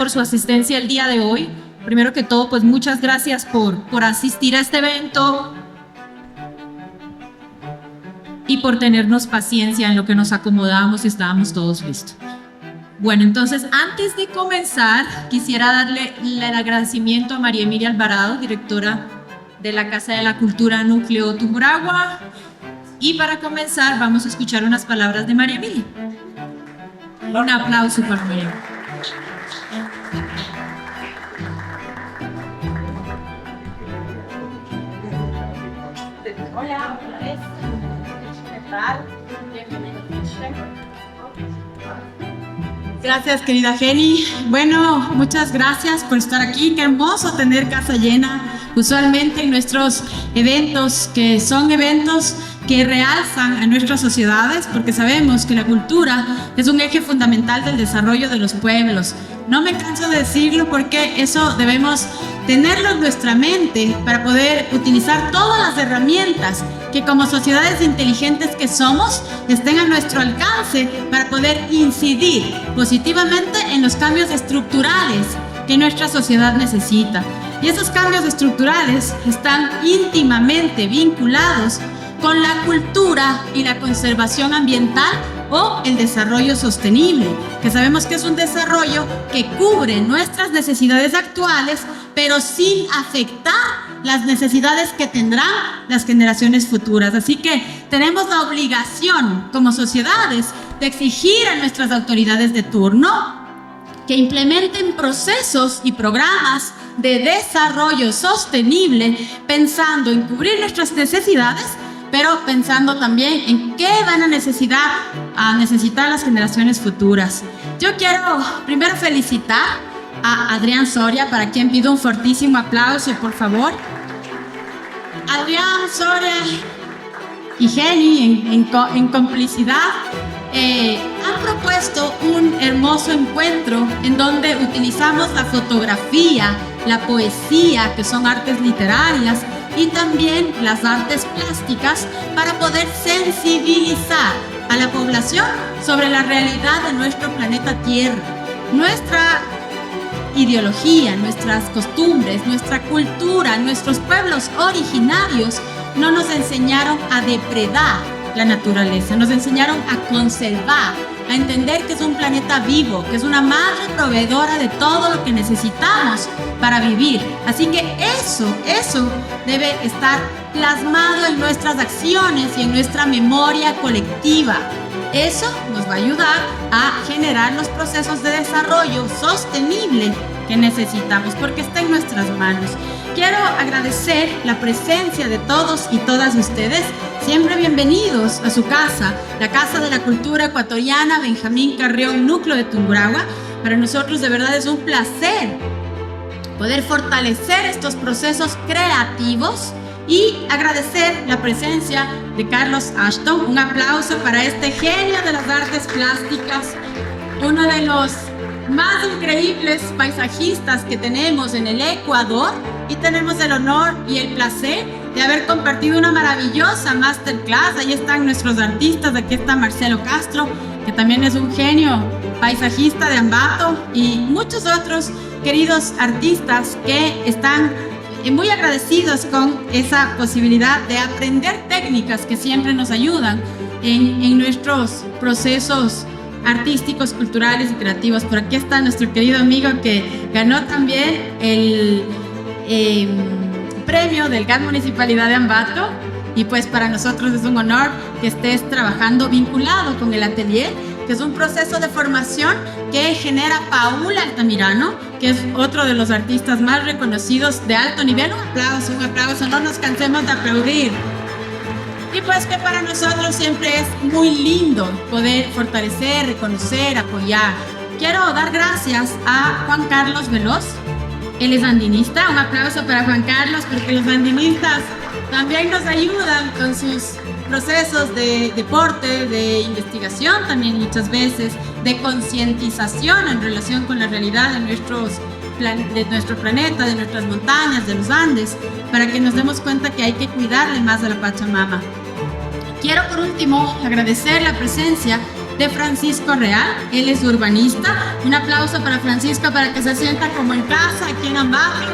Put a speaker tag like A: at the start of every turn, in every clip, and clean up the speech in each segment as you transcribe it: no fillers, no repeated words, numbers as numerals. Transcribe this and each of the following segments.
A: por su asistencia el día de hoy. Primero que todo, pues muchas gracias por asistir a este evento y por tenernos paciencia en lo que nos acomodamos y estábamos todos listos. Bueno, entonces, antes de comenzar, quisiera darle el agradecimiento a María Emilia Alvarado, directora de la Casa de la Cultura Núcleo Tungurahua. Y para comenzar, vamos a escuchar unas palabras de María Emilia. Un aplauso para María Emilia.
B: Hola, otra vez. ¿Qué tal? Gracias, querida Jenny. Bueno, muchas gracias por estar aquí. Qué hermoso tener casa llena. Usualmente en nuestros eventos, que son eventos que realzan a nuestras sociedades, porque sabemos que la cultura es un eje fundamental del desarrollo de los pueblos. No me canso de decirlo porque eso debemos tenerlo en nuestra mente para poder utilizar todas las herramientas que como sociedades inteligentes que somos estén a nuestro alcance para poder incidir positivamente en los cambios estructurales que nuestra sociedad necesita. Y esos cambios estructurales están íntimamente vinculados con la cultura y la conservación ambiental o el desarrollo sostenible, que sabemos que es un desarrollo que cubre nuestras necesidades actuales, pero sin afectar las necesidades que tendrán las generaciones futuras. Así que tenemos la obligación como sociedades de exigir a nuestras autoridades de turno que implementen procesos y programas de desarrollo sostenible pensando en cubrir nuestras necesidades, pero pensando también en qué van a necesitar las generaciones futuras. Yo quiero primero felicitar a Adrián Soria, para quien pido un fortísimo aplauso, por favor. Adrián Soria y Jenny, en complicidad, han propuesto un hermoso encuentro en donde utilizamos la fotografía, la poesía, que son artes literarias, y también las artes plásticas para poder sensibilizar a la población sobre la realidad de nuestro planeta Tierra. Nuestra ideología, nuestras costumbres, nuestra cultura, nuestros pueblos originarios no nos enseñaron a depredar la naturaleza, nos enseñaron a conservar, a entender que es un planeta vivo, que es una madre proveedora de todo lo que necesitamos para vivir. Así que eso debe estar plasmado en nuestras acciones y en nuestra memoria colectiva. Eso nos va a ayudar a generar los procesos de desarrollo sostenible que necesitamos, porque está en nuestras manos. Quiero agradecer la presencia de todos y todas ustedes. Siempre bienvenidos a su casa, la Casa de la Cultura Ecuatoriana Benjamín Carrión, Núcleo de Tungurahua. Para nosotros de verdad es un placer poder fortalecer estos procesos creativos y agradecer la presencia de Carlos Ashton. Un aplauso para este genio de las artes plásticas, uno de los más increíbles paisajistas que tenemos en el Ecuador, y tenemos el honor y el placer de haber compartido una maravillosa masterclass. Ahí están nuestros artistas, aquí está Marcelo Castro, que también es un genio paisajista de Ambato, y muchos otros queridos artistas que están muy agradecidos con esa posibilidad de aprender técnicas que siempre nos ayudan en nuestros procesos artísticos, culturales y creativos. Por aquí está nuestro querido amigo que ganó también el premio del GAT Municipalidad de Ambato, y pues para nosotros es un honor que estés trabajando vinculado con el atelier, que es un proceso de formación que genera Paula Altamirano, que es otro de los artistas más reconocidos de alto nivel. Un aplauso, no nos cansemos de aplaudir. Y pues que para nosotros siempre es muy lindo poder fortalecer, reconocer, apoyar. Quiero dar gracias a Juan Carlos Veloz. Él es andinista. Un aplauso para Juan Carlos, porque los andinistas también nos ayudan con sus procesos de deporte, de investigación también muchas veces, de concientización en relación con la realidad de nuestro planeta, de nuestras montañas, de los Andes, para que nos demos cuenta que hay que cuidarle más a la Pachamama. Quiero por último agradecer la presencia de Francisco Real. Él es urbanista. Un aplauso para Francisco para que se sienta como en casa aquí en Ambato,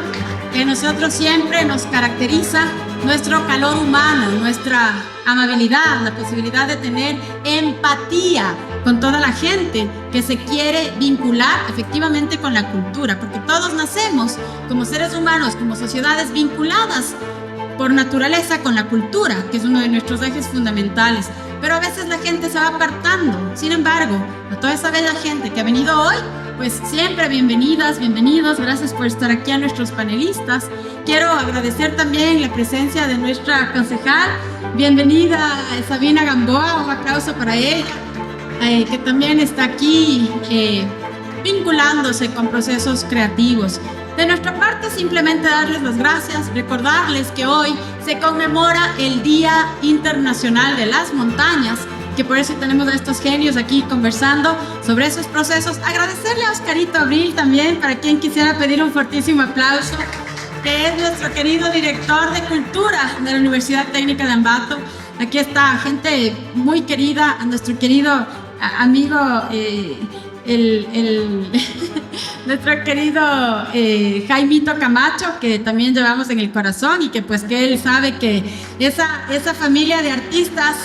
B: que nosotros siempre nos caracteriza nuestro calor humano, nuestra amabilidad, la posibilidad de tener empatía con toda la gente que se quiere vincular efectivamente con la cultura, porque todos nacemos como seres humanos, como sociedades vinculadas por naturaleza con la cultura, que es uno de nuestros ejes fundamentales, pero a veces la gente se va apartando. Sin embargo, a toda esa bella gente que ha venido hoy, pues siempre bienvenidas, bienvenidos, gracias por estar aquí, a nuestros panelistas. Quiero agradecer también la presencia de nuestra concejal, bienvenida Sabina Gamboa, un aplauso para ella, que también está aquí vinculándose con procesos creativos. De nuestra parte, simplemente darles las gracias, recordarles que hoy se conmemora el Día Internacional de las Montañas, que por eso tenemos a estos genios aquí conversando sobre esos procesos. Agradecerle a Oscarito Abril también, para quien quisiera pedir un fortísimo aplauso, que es nuestro querido director de Cultura de la Universidad Técnica de Ambato. Aquí está gente muy querida, a nuestro querido amigo, nuestro querido Jaimito Camacho, que también llevamos en el corazón, y que pues que él sabe que esa familia de artistas,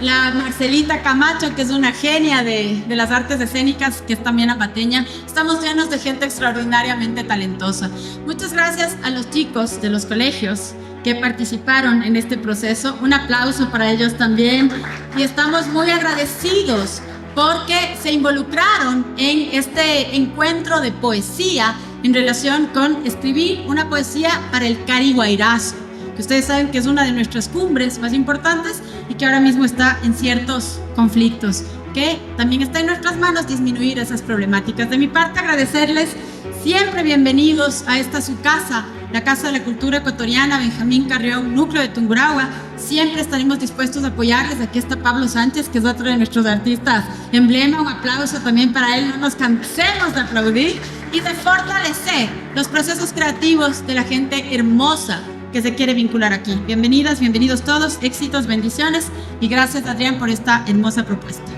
B: la Marcelita Camacho, que es una genia de las artes escénicas, que es también ambateña, estamos llenos de gente extraordinariamente talentosa. Muchas gracias a los chicos de los colegios que participaron en este proceso. Un aplauso para ellos también, y estamos muy agradecidos porque se involucraron en este encuentro de poesía en relación con escribir una poesía para el Cariguairazo, que ustedes saben que es una de nuestras cumbres más importantes y que ahora mismo está en ciertos conflictos, que también está en nuestras manos disminuir esas problemáticas. De mi parte, agradecerles, siempre bienvenidos a esta su casa, la Casa de la Cultura Ecuatoriana Benjamín Carrión, núcleo de Tungurahua. Siempre estaremos dispuestos a apoyarles. Aquí está Pablo Sánchez, que es otro de nuestros artistas emblema. Un aplauso también para él. No nos cansemos de aplaudir y de fortalecer los procesos creativos de la gente hermosa que se quiere vincular aquí. Bienvenidas, bienvenidos todos. Éxitos, bendiciones, y gracias, Adrián, por esta hermosa propuesta.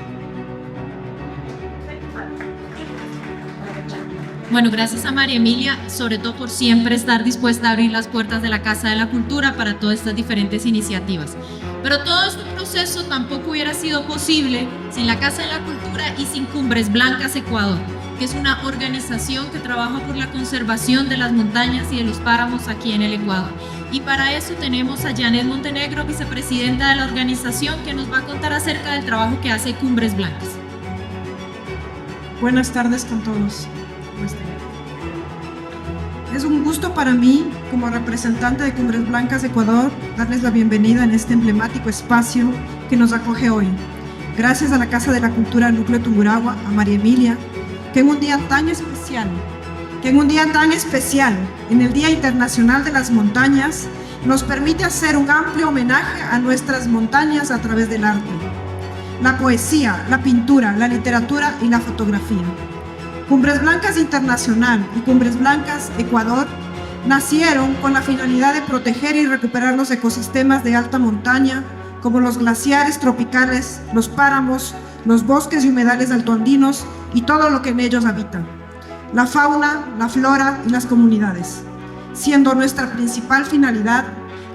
A: Bueno, gracias a María Emilia, sobre todo por siempre estar dispuesta a abrir las puertas de la Casa de la Cultura para todas estas diferentes iniciativas. Pero todo este proceso tampoco hubiera sido posible sin la Casa de la Cultura y sin Cumbres Blancas Ecuador, que es una organización que trabaja por la conservación de las montañas y de los páramos aquí en el Ecuador. Y para eso tenemos a Janet Montenegro, vicepresidenta de la organización, que nos va a contar acerca del trabajo que hace Cumbres Blancas.
C: Buenas tardes con todos. Es un gusto para mí, como representante de Cumbres Blancas Ecuador, darles la bienvenida en este emblemático espacio que nos acoge hoy. Gracias a la Casa de la Cultura Núcleo Tungurahua, a María Emilia, que en un día tan especial, en el Día Internacional de las Montañas, nos permite hacer un amplio homenaje a nuestras montañas a través del arte, la poesía, la pintura, la literatura y la fotografía. Cumbres Blancas Internacional y Cumbres Blancas Ecuador nacieron con la finalidad de proteger y recuperar los ecosistemas de alta montaña, como los glaciares tropicales, los páramos, los bosques y humedales altoandinos y todo lo que en ellos habita, la fauna, la flora y las comunidades, siendo nuestra principal finalidad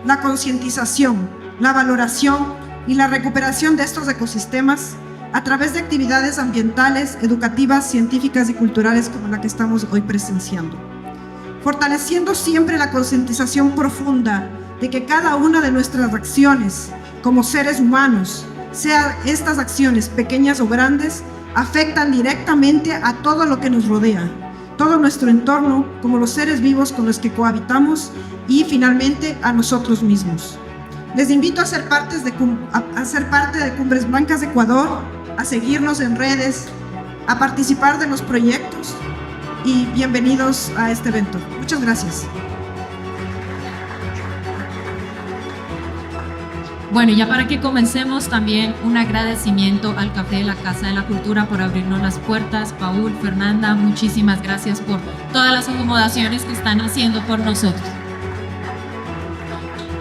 C: la concientización, la valoración y la recuperación de estos ecosistemas a través de actividades ambientales, educativas, científicas y culturales como la que estamos hoy presenciando. Fortaleciendo siempre la concientización profunda de que cada una de nuestras acciones como seres humanos, sean estas acciones pequeñas o grandes, afectan directamente a todo lo que nos rodea, todo nuestro entorno, como los seres vivos con los que cohabitamos y finalmente a nosotros mismos. Les invito a ser parte de Cumbres Blancas de Ecuador, a seguirnos en redes, a participar de los proyectos y bienvenidos a este evento. Muchas gracias.
A: Bueno, ya para que comencemos, también un agradecimiento al Café de la Casa de la Cultura por abrirnos las puertas. Paul, Fernanda, muchísimas gracias por todas las acomodaciones que están haciendo por nosotros.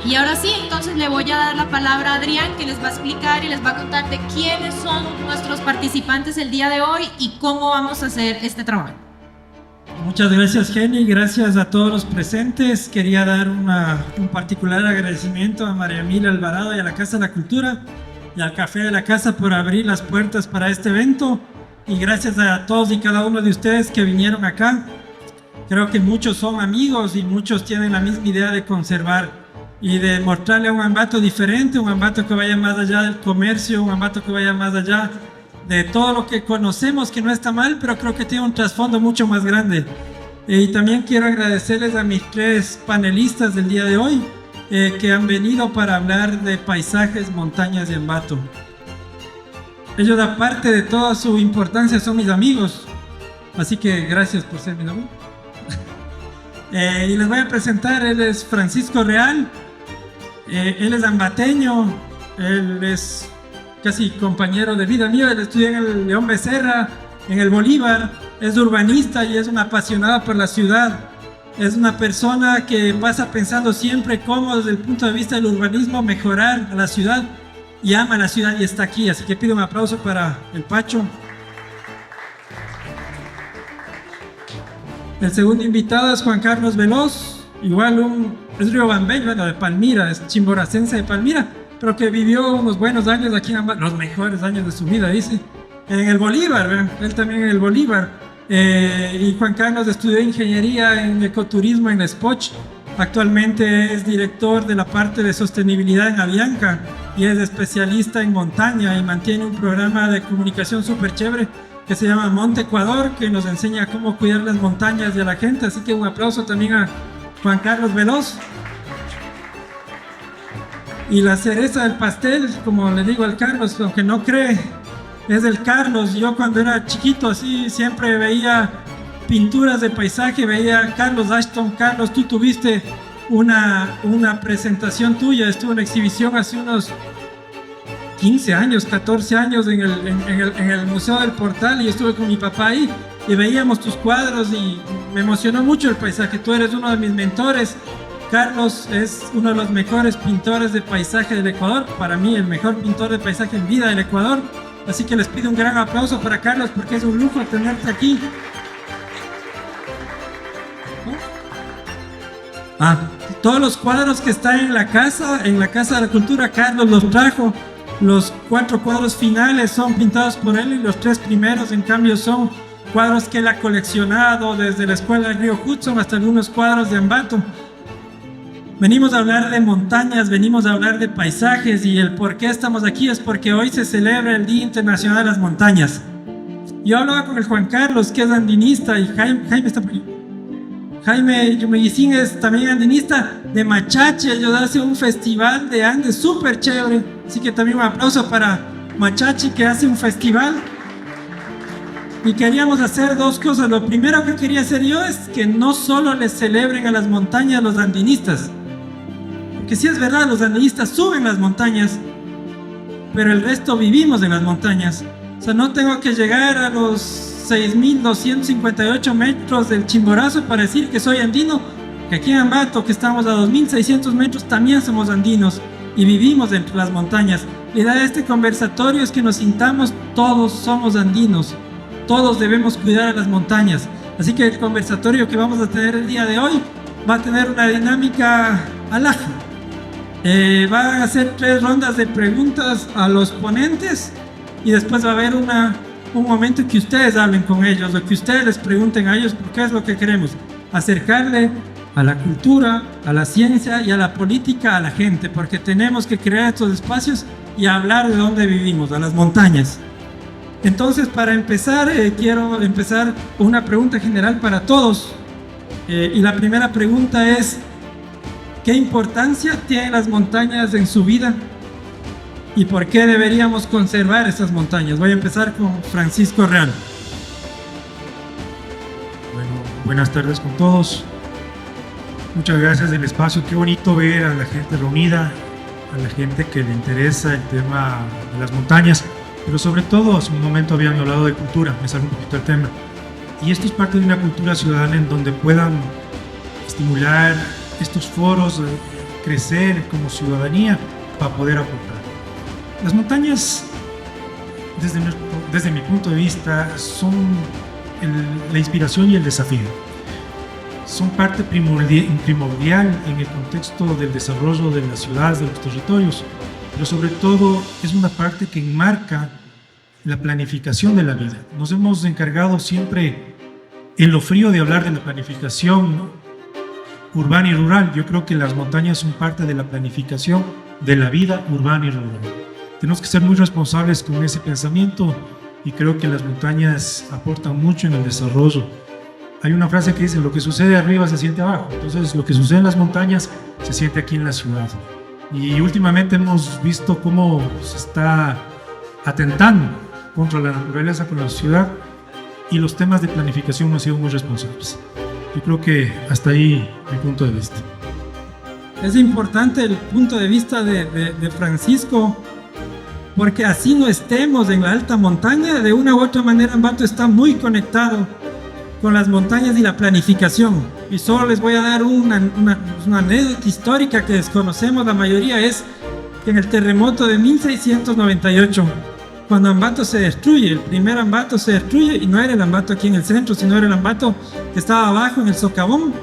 A: Y ahora sí, entonces le voy a dar la palabra a Adrián, que les va a explicar y les va a contar de quiénes son nuestros participantes el día de hoy y cómo vamos a hacer este trabajo.
D: Muchas gracias, Jenny. Gracias a todos los presentes. Quería dar un particular agradecimiento a María Emilia Alvarado y a la Casa de la Cultura y al Café de la Casa por abrir las puertas para este evento. Y gracias a todos y cada uno de ustedes que vinieron acá. Creo que muchos son amigos y muchos tienen la misma idea de conservar y de mostrarle a un Ambato diferente, un Ambato que vaya más allá del comercio, un Ambato que vaya más allá de todo lo que conocemos, que no está mal, pero creo que tiene un trasfondo mucho más grande. Y también quiero agradecerles a mis 3 panelistas del día de hoy que han venido para hablar de paisajes, montañas y Ambato. Ellos, aparte de toda su importancia, son mis amigos, así que gracias por ser mis amigos. Y les voy a presentar. Él es Francisco Real. Él es ambateño, él es casi compañero de vida mío. Él estudió en el León Becerra, en el Bolívar, es urbanista y es un apasionado por la ciudad. Es una persona que pasa pensando siempre cómo, desde el punto de vista del urbanismo, mejorar a la ciudad, y ama la ciudad y está aquí. Así que pido un aplauso para el Pacho. El segundo invitado es Juan Carlos Veloz, igual es riobambeño, bueno, de Palmira, es chimboracense de Palmira, pero que vivió unos buenos años aquí en Ambato, los mejores años de su vida, dice, en el Bolívar, ¿ven? Él también en el Bolívar. Y Juan Carlos estudió ingeniería en ecoturismo en la Spoch. Actualmente es director de la parte de sostenibilidad en Avianca y es especialista en montaña y mantiene un programa de comunicación súper chévere que se llama Monte Ecuador, que nos enseña cómo cuidar las montañas y a la gente. Así que un aplauso también a Juan Carlos Veloz. Y la cereza del pastel, como le digo al Carlos, aunque no cree, es el Carlos. Yo cuando era chiquito así siempre veía pinturas de paisaje, veía a Carlos Ashton. Carlos, tú tuviste una presentación tuya, estuvo en exhibición hace unos 15 años, 14 años en el Museo del Portal, y estuve con mi papá ahí y veíamos tus cuadros y me emocionó mucho el paisaje. Tú eres uno de mis mentores. Carlos es uno de los mejores pintores de paisaje del Ecuador, para mí el mejor pintor de paisaje en vida del Ecuador. Así que les pido un gran aplauso para Carlos, porque es un lujo tenerte aquí. Todos los cuadros que están en la Casa de la Cultura, Carlos los trajo. Los 4 cuadros finales son pintados por él y los 3 primeros, en cambio, son cuadros que él ha coleccionado desde la escuela del río Hudson hasta algunos cuadros de Ambato. Venimos a hablar de montañas, venimos a hablar de paisajes, y el por qué estamos aquí es porque hoy se celebra el Día Internacional de las Montañas. Yo hablaba con el Juan Carlos, que es andinista, y Jaime está por ahí. Jaime Yumeyicín es también andinista de Machache. Ellos hacen un festival de Andes súper chévere, así que también un aplauso para Machache, que hace un festival. Y queríamos hacer 2 cosas. Lo primero que quería hacer yo es que no solo les celebren a las montañas los andinistas, porque sí es verdad, los andinistas suben las montañas, pero el resto vivimos en las montañas. O sea, no tengo que llegar a los 6.258 metros del Chimborazo para decir que soy andino, que aquí en Ambato, que estamos a 2.600 metros, también somos andinos y vivimos entre las montañas. La idea de este conversatorio es que nos sintamos todos somos andinos, todos debemos cuidar a las montañas. Así que el conversatorio que vamos a tener el día de hoy va a tener una dinámica alaja. Van a hacer 3 rondas de preguntas a los ponentes y después va a haber un momento que ustedes hablen con ellos, o que ustedes les pregunten a ellos, porque es lo que queremos, acercarle a la cultura, a la ciencia y a la política a la gente, porque tenemos que crear estos espacios y hablar de dónde vivimos, a las montañas. Entonces, para empezar, quiero empezar con una pregunta general para todos, y la primera pregunta es: ¿qué importancia tienen las montañas en su vida? ¿Y por qué deberíamos conservar esas montañas? Voy a empezar con Francisco Real.
E: Bueno, buenas tardes con todos. Muchas gracias del espacio. Qué bonito ver a la gente reunida, a la gente que le interesa el tema de las montañas, pero sobre todo, hace un momento habían hablado de cultura, me sale un poquito el tema. Y esto es parte de una cultura ciudadana en donde puedan estimular estos foros crecer como ciudadanía para poder aportar. Las montañas, desde mi punto de vista, son la inspiración y el desafío. Son parte primordial en el contexto del desarrollo de las ciudades, de los territorios, pero sobre todo es una parte que enmarca la planificación de la vida. Nos hemos encargado siempre en lo frío de hablar de la planificación, ¿no?, urbana y rural. Yo creo que las montañas son parte de la planificación de la vida urbana y rural. Tenemos que ser muy responsables con ese pensamiento y creo que las montañas aportan mucho en el desarrollo. Hay una frase que dice: lo que sucede arriba se siente abajo. Entonces, lo que sucede en las montañas se siente aquí en la ciudad. Y últimamente hemos visto cómo se está atentando contra la naturaleza, con la ciudad, y los temas de planificación no han sido muy responsables. Yo creo que hasta ahí mi punto de vista.
D: Es importante el punto de vista de Francisco, porque así no estemos en la alta montaña, de una u otra manera Ambato está muy conectado con las montañas y la planificación. Y solo les voy a dar una anécdota histórica que desconocemos la mayoría. Es que en el terremoto de 1698, cuando Ambato se destruye, el primer Ambato se destruye, y no era el Ambato aquí en el centro, sino era el Ambato que estaba abajo en el socavón.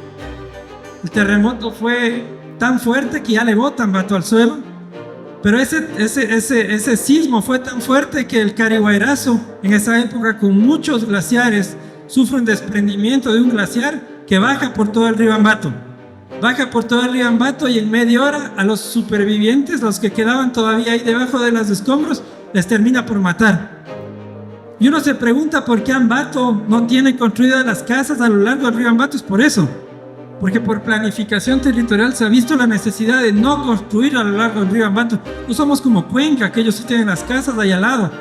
D: El terremoto fue tan fuerte que ya le bota Ambato al suelo, pero ese sismo fue tan fuerte que el Carihuayrazo, en esa época con muchos glaciares, sufre un desprendimiento de un glaciar que baja por todo el río Ambato. Baja por todo el río Ambato, y en media hora a los supervivientes, los que quedaban todavía ahí debajo de los escombros, les termina por matar. Y uno se pregunta por qué Ambato no tiene construidas las casas a lo largo del río Ambato. Es por eso, porque por planificación territorial se ha visto la necesidad de no construir a lo largo del río Ambato. No somos como Cuenca, que ellos sí tienen las casas ahí al lado,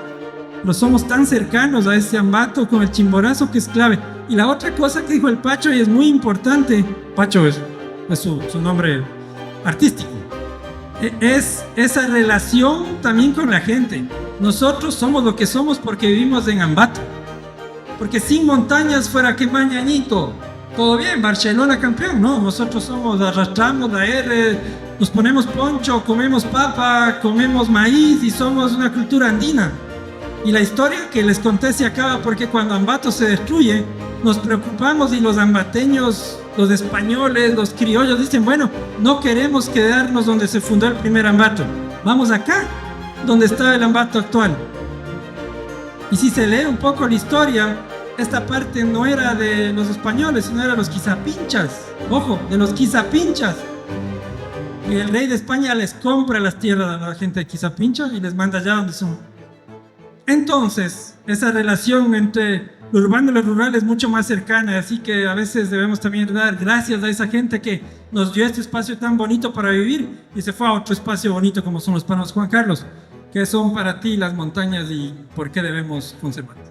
D: pero somos tan cercanos a ese Ambato con el Chimborazo, que es clave. Y la otra cosa que dijo el Pacho, y es muy importante, Pacho es su nombre artístico, es esa relación también con la gente. Nosotros somos lo que somos porque vivimos en Ambato, porque sin montañas fuera que mañanito, todo bien, Barcelona campeón. No, nosotros arrastramos la R, nos ponemos poncho, comemos papa, comemos maíz, y somos una cultura andina. Y la historia que les conté se acaba porque cuando Ambato se destruye, nos preocupamos, y los ambateños, los españoles, los criollos dicen: bueno, no queremos quedarnos donde se fundó el primer Ambato, vamos acá, donde está el Ambato actual. Y si se lee un poco la historia, esta parte no era de los españoles, sino era de los quizapinchas. Ojo, de los quizapinchas. Y el rey de España les compra las tierras a la gente de Quizapincha y les manda allá donde son. Entonces, esa relación entre lo urbano y lo rural es mucho más cercana, así que a veces debemos también dar gracias a esa gente que nos dio este espacio tan bonito para vivir y se fue a otro espacio bonito como son los Panos Juan Carlos. ¿Qué son para ti las montañas y por qué debemos conservarlas?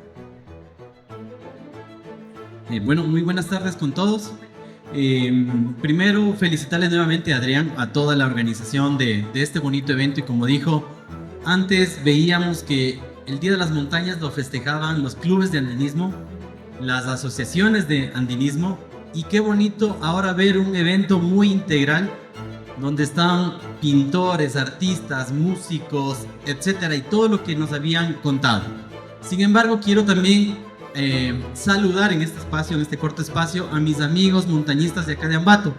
F: Bueno, muy buenas tardes con todos. Primero, felicitarles nuevamente a Adrián, a toda la organización de este bonito evento. Y como dijo, antes veíamos que el Día de las Montañas lo festejaban los clubes de andinismo, las asociaciones de andinismo, y qué bonito ahora ver un evento muy integral donde están pintores, artistas, músicos, etcétera, y todo lo que nos habían contado. Sin embargo, quiero también saludar en este espacio, en este corto espacio, a mis amigos montañistas de acá de Ambato.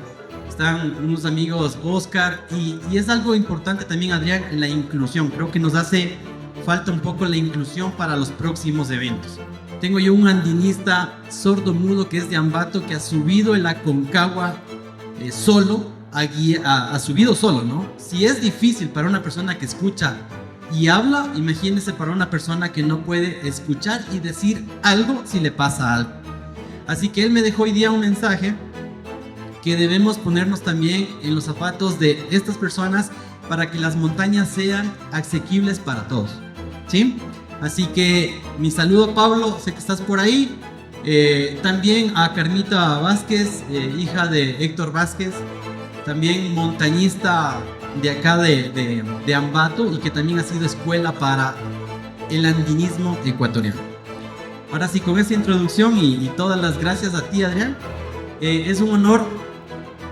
F: Están unos amigos, Oscar, y es algo importante también, Adrián, la inclusión. Creo que nos hace falta un poco la inclusión para los próximos eventos. Tengo yo un andinista sordo-mudo que es de Ambato, que ha subido el Aconcagua solo, ha subido solo, ¿no? Si es difícil para una persona que escucha y habla, imagínese para una persona que no puede escuchar y decir algo si le pasa algo. Así que él me dejó hoy día un mensaje que debemos ponernos también en los zapatos de estas personas para que las montañas sean asequibles para todos, ¿sí? Así que mi saludo, Pablo, sé que estás por ahí. También a Carmita Vázquez, hija de Héctor Vázquez, también montañista de acá de Ambato, y que también ha sido escuela para el andinismo ecuatoriano. Ahora sí, con esta introducción y todas las gracias a ti, Adrián, es un honor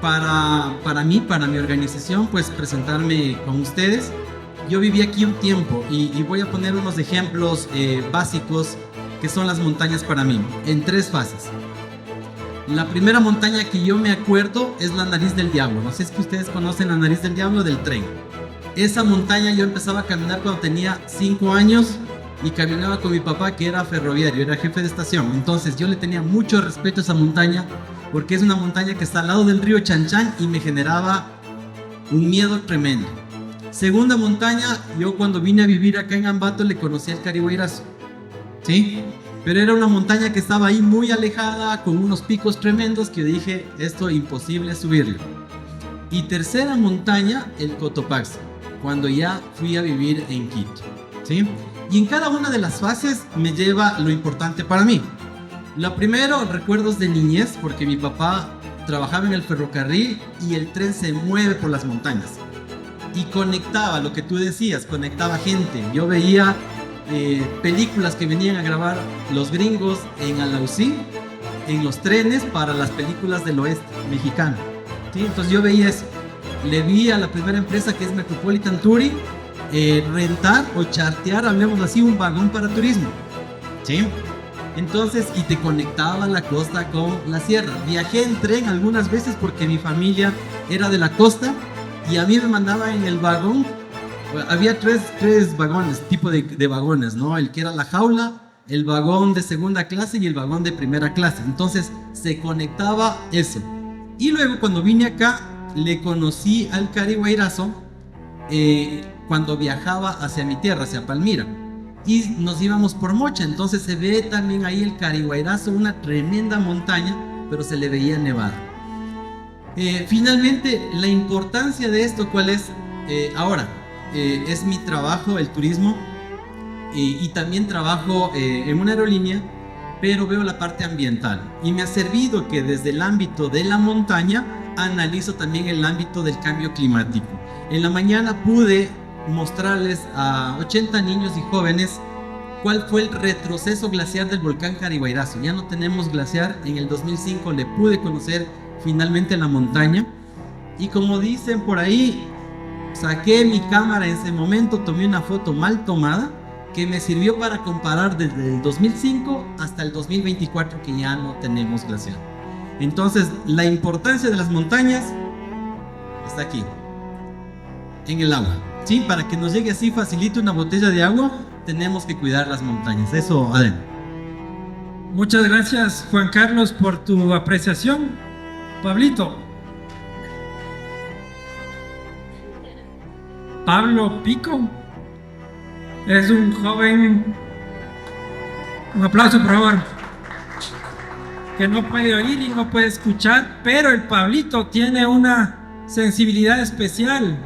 F: para mí, para mi organización, pues presentarme con ustedes. Yo viví aquí un tiempo y voy a poner unos ejemplos básicos que son las montañas para mí, en 3 fases. La primera montaña que yo me acuerdo es la Nariz del Diablo. No sé si ustedes conocen la Nariz del Diablo del tren. Esa montaña yo empezaba a caminar cuando tenía 5 años y caminaba con mi papá, que era ferroviario, era jefe de estación. Entonces yo le tenía mucho respeto a esa montaña porque es una montaña que está al lado del río Chanchán y me generaba un miedo tremendo. Segunda montaña, yo cuando vine a vivir acá en Ambato le conocí al Carihuayrazo, ¿sí? Pero era una montaña que estaba ahí muy alejada, con unos picos tremendos que dije, esto imposible subirlo. Y tercera montaña, el Cotopaxi, cuando ya fui a vivir en Quito, ¿sí? Y en cada una de las fases me lleva lo importante para mí. Lo primero, recuerdos de niñez, porque mi papá trabajaba en el ferrocarril y el tren se mueve por las montañas. Y conectaba, lo que tú decías, conectaba gente. Yo veía películas que venían a grabar los gringos en Alausí, en los trenes para las películas del oeste mexicano, ¿sí? Entonces yo veía eso. Le vi a la primera empresa, que es Metropolitan Touring, rentar o chartear, hablemos así, un vagón para turismo, ¿sí? Entonces, y te conectaba la costa con la sierra. Viajé en tren algunas veces porque mi familia era de la costa y a mí me mandaban en el vagón. Había tres vagones, tipo de vagones, ¿no? El que era la jaula, el vagón de segunda clase y el vagón de primera clase. Entonces se conectaba eso. Y luego cuando vine acá, le conocí al Carihuayrazo cuando viajaba hacia mi tierra, hacia Palmira. Y nos íbamos por Mocha. Entonces se ve también ahí el Carihuayrazo, una tremenda montaña, pero se le veía nevada. Finalmente, la importancia de esto, ¿cuál es? Ahora, es mi trabajo, el turismo, y también trabajo en una aerolínea, pero veo la parte ambiental. Y me ha servido que desde el ámbito de la montaña analizo también el ámbito del cambio climático. En la mañana pude mostrarles a 80 niños y jóvenes cuál fue el retroceso glaciar del volcán Carihuayrazo. Ya no tenemos glaciar. En el 2005 le pude conocer finalmente la montaña. Y como dicen por ahí, saqué mi cámara en ese momento, tomé una foto mal tomada que me sirvió para comparar desde el 2005 hasta el 2024, que ya no tenemos glaciar. Entonces, la importancia de las montañas está aquí, en el agua, ¿sí? Para que nos llegue así facilito una botella de agua, tenemos que cuidar las montañas. Eso, Adrián.
D: Muchas gracias, Juan Carlos, por tu apreciación. Pablito. Pablo Pico es un joven, un aplauso por favor, que no puede oír y no puede escuchar, pero el Pablito tiene una sensibilidad especial,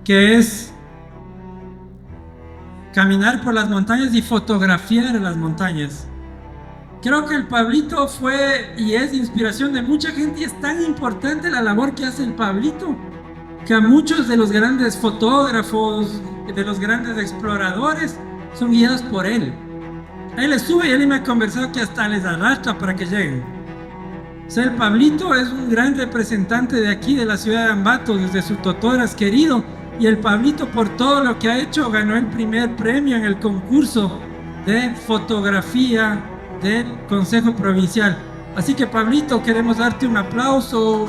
D: que es caminar por las montañas y fotografiar las montañas. Creo que el Pablito fue y es inspiración de mucha gente, y es tan importante la labor que hace el Pablito que a muchos de los grandes fotógrafos, de los grandes exploradores, son guiados por él. Él les sube y él me ha conversado que hasta les arrastra para que lleguen. O sea, el Pablito es un gran representante de aquí, de la ciudad de Ambato, desde su Totoras querido. Y el Pablito, por todo lo que ha hecho, ganó el primer premio en el concurso de fotografía del Consejo Provincial. Así que, Pablito, queremos darte un aplauso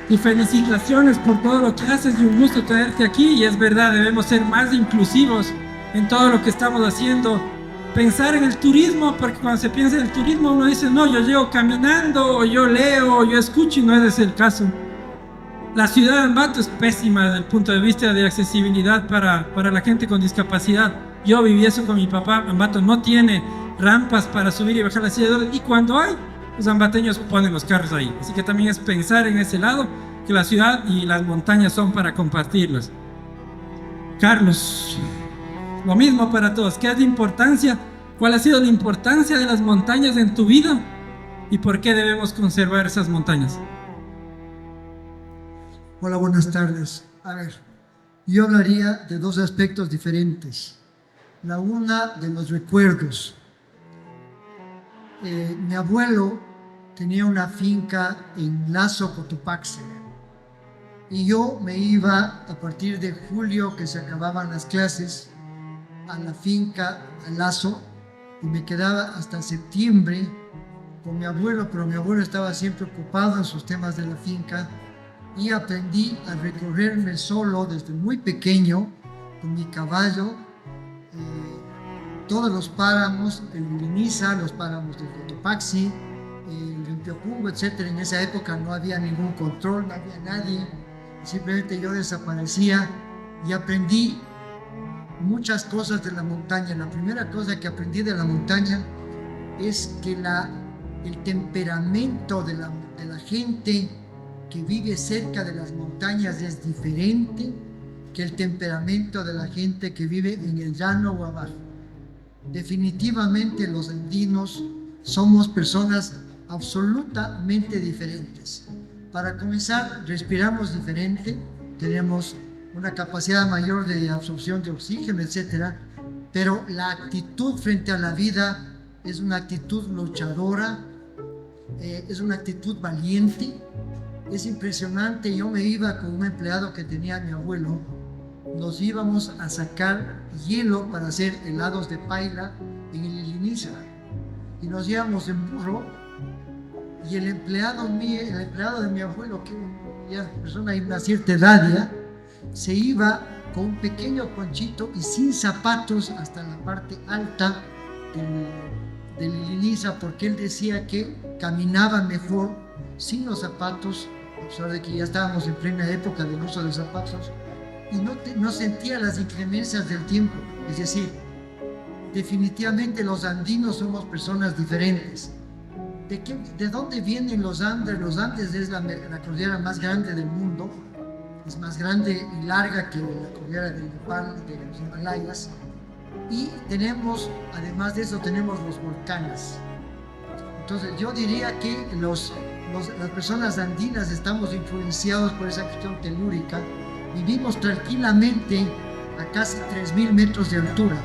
D: y felicitaciones por todo lo que haces, y un gusto tenerte aquí. Y es verdad, debemos ser más inclusivos en todo lo que estamos haciendo. Pensar en el turismo, porque cuando se piensa en el turismo uno dice, no, yo llego caminando, o yo leo, o yo escucho, y no es ese el caso. La ciudad de Ambato es pésima desde el punto de vista de accesibilidad para la gente con discapacidad. Yo viví eso con mi papá. Ambato no tiene rampas para subir y bajar la silla de ruedas, y cuando hay, los ambateños ponen los carros ahí. Así que también es pensar en ese lado, que la ciudad y las montañas son para compartirlas. Carlos, lo mismo para todos. ¿Qué es la importancia? ¿Cuál ha sido la importancia de las montañas en tu vida? ¿Y por qué debemos conservar esas montañas?
G: Hola, buenas tardes. A ver, yo hablaría de dos aspectos diferentes. La una de los recuerdos. Mi abuelo tenía una finca en Lazo, Cotopaxi. Y yo me iba a partir de julio, que se acababan las clases, a la finca, a Lazo, y me quedaba hasta septiembre con mi abuelo, pero mi abuelo estaba siempre ocupado en sus temas de la finca, y aprendí a recorrerme solo desde muy pequeño con mi caballo, todos los páramos, el Liniza, los páramos del Cotopaxi, el Rimpiocumbo, etc. En esa época no había ningún control, no había nadie, simplemente yo desaparecía y aprendí muchas cosas de la montaña. La primera cosa que aprendí de la montaña es que el temperamento de la gente que vive cerca de las montañas es diferente que el temperamento de la gente que vive en el llano o abajo. Definitivamente los andinos somos personas absolutamente diferentes. Para comenzar, respiramos diferente, tenemos una capacidad mayor de absorción de oxígeno, etc. Pero la actitud frente a la vida es una actitud luchadora, es una actitud valiente. Es impresionante. Yo me iba con un empleado que tenía mi abuelo, nos íbamos a sacar hielo para hacer helados de paila en el Liniza, y nos íbamos en burro, y el empleado de mi abuelo, que ya persona de una cierta edad ya, se iba con un pequeño ponchito y sin zapatos hasta la parte alta del Liniza, porque él decía que caminaba mejor sin los zapatos, a pesar de que ya estábamos en plena época del uso de zapatos, y no sentía las inclemencias del tiempo. Es decir, definitivamente los andinos somos personas diferentes. ¿De dónde vienen los Andes? Los Andes es la cordillera más grande del mundo, es más grande y larga que la cordillera del Nepal, de los Himalayas, y tenemos, además de eso, tenemos los volcanes. Entonces yo diría que las personas andinas estamos influenciados por esa cuestión telúrica. Vivimos tranquilamente a casi 3.000 metros de altura.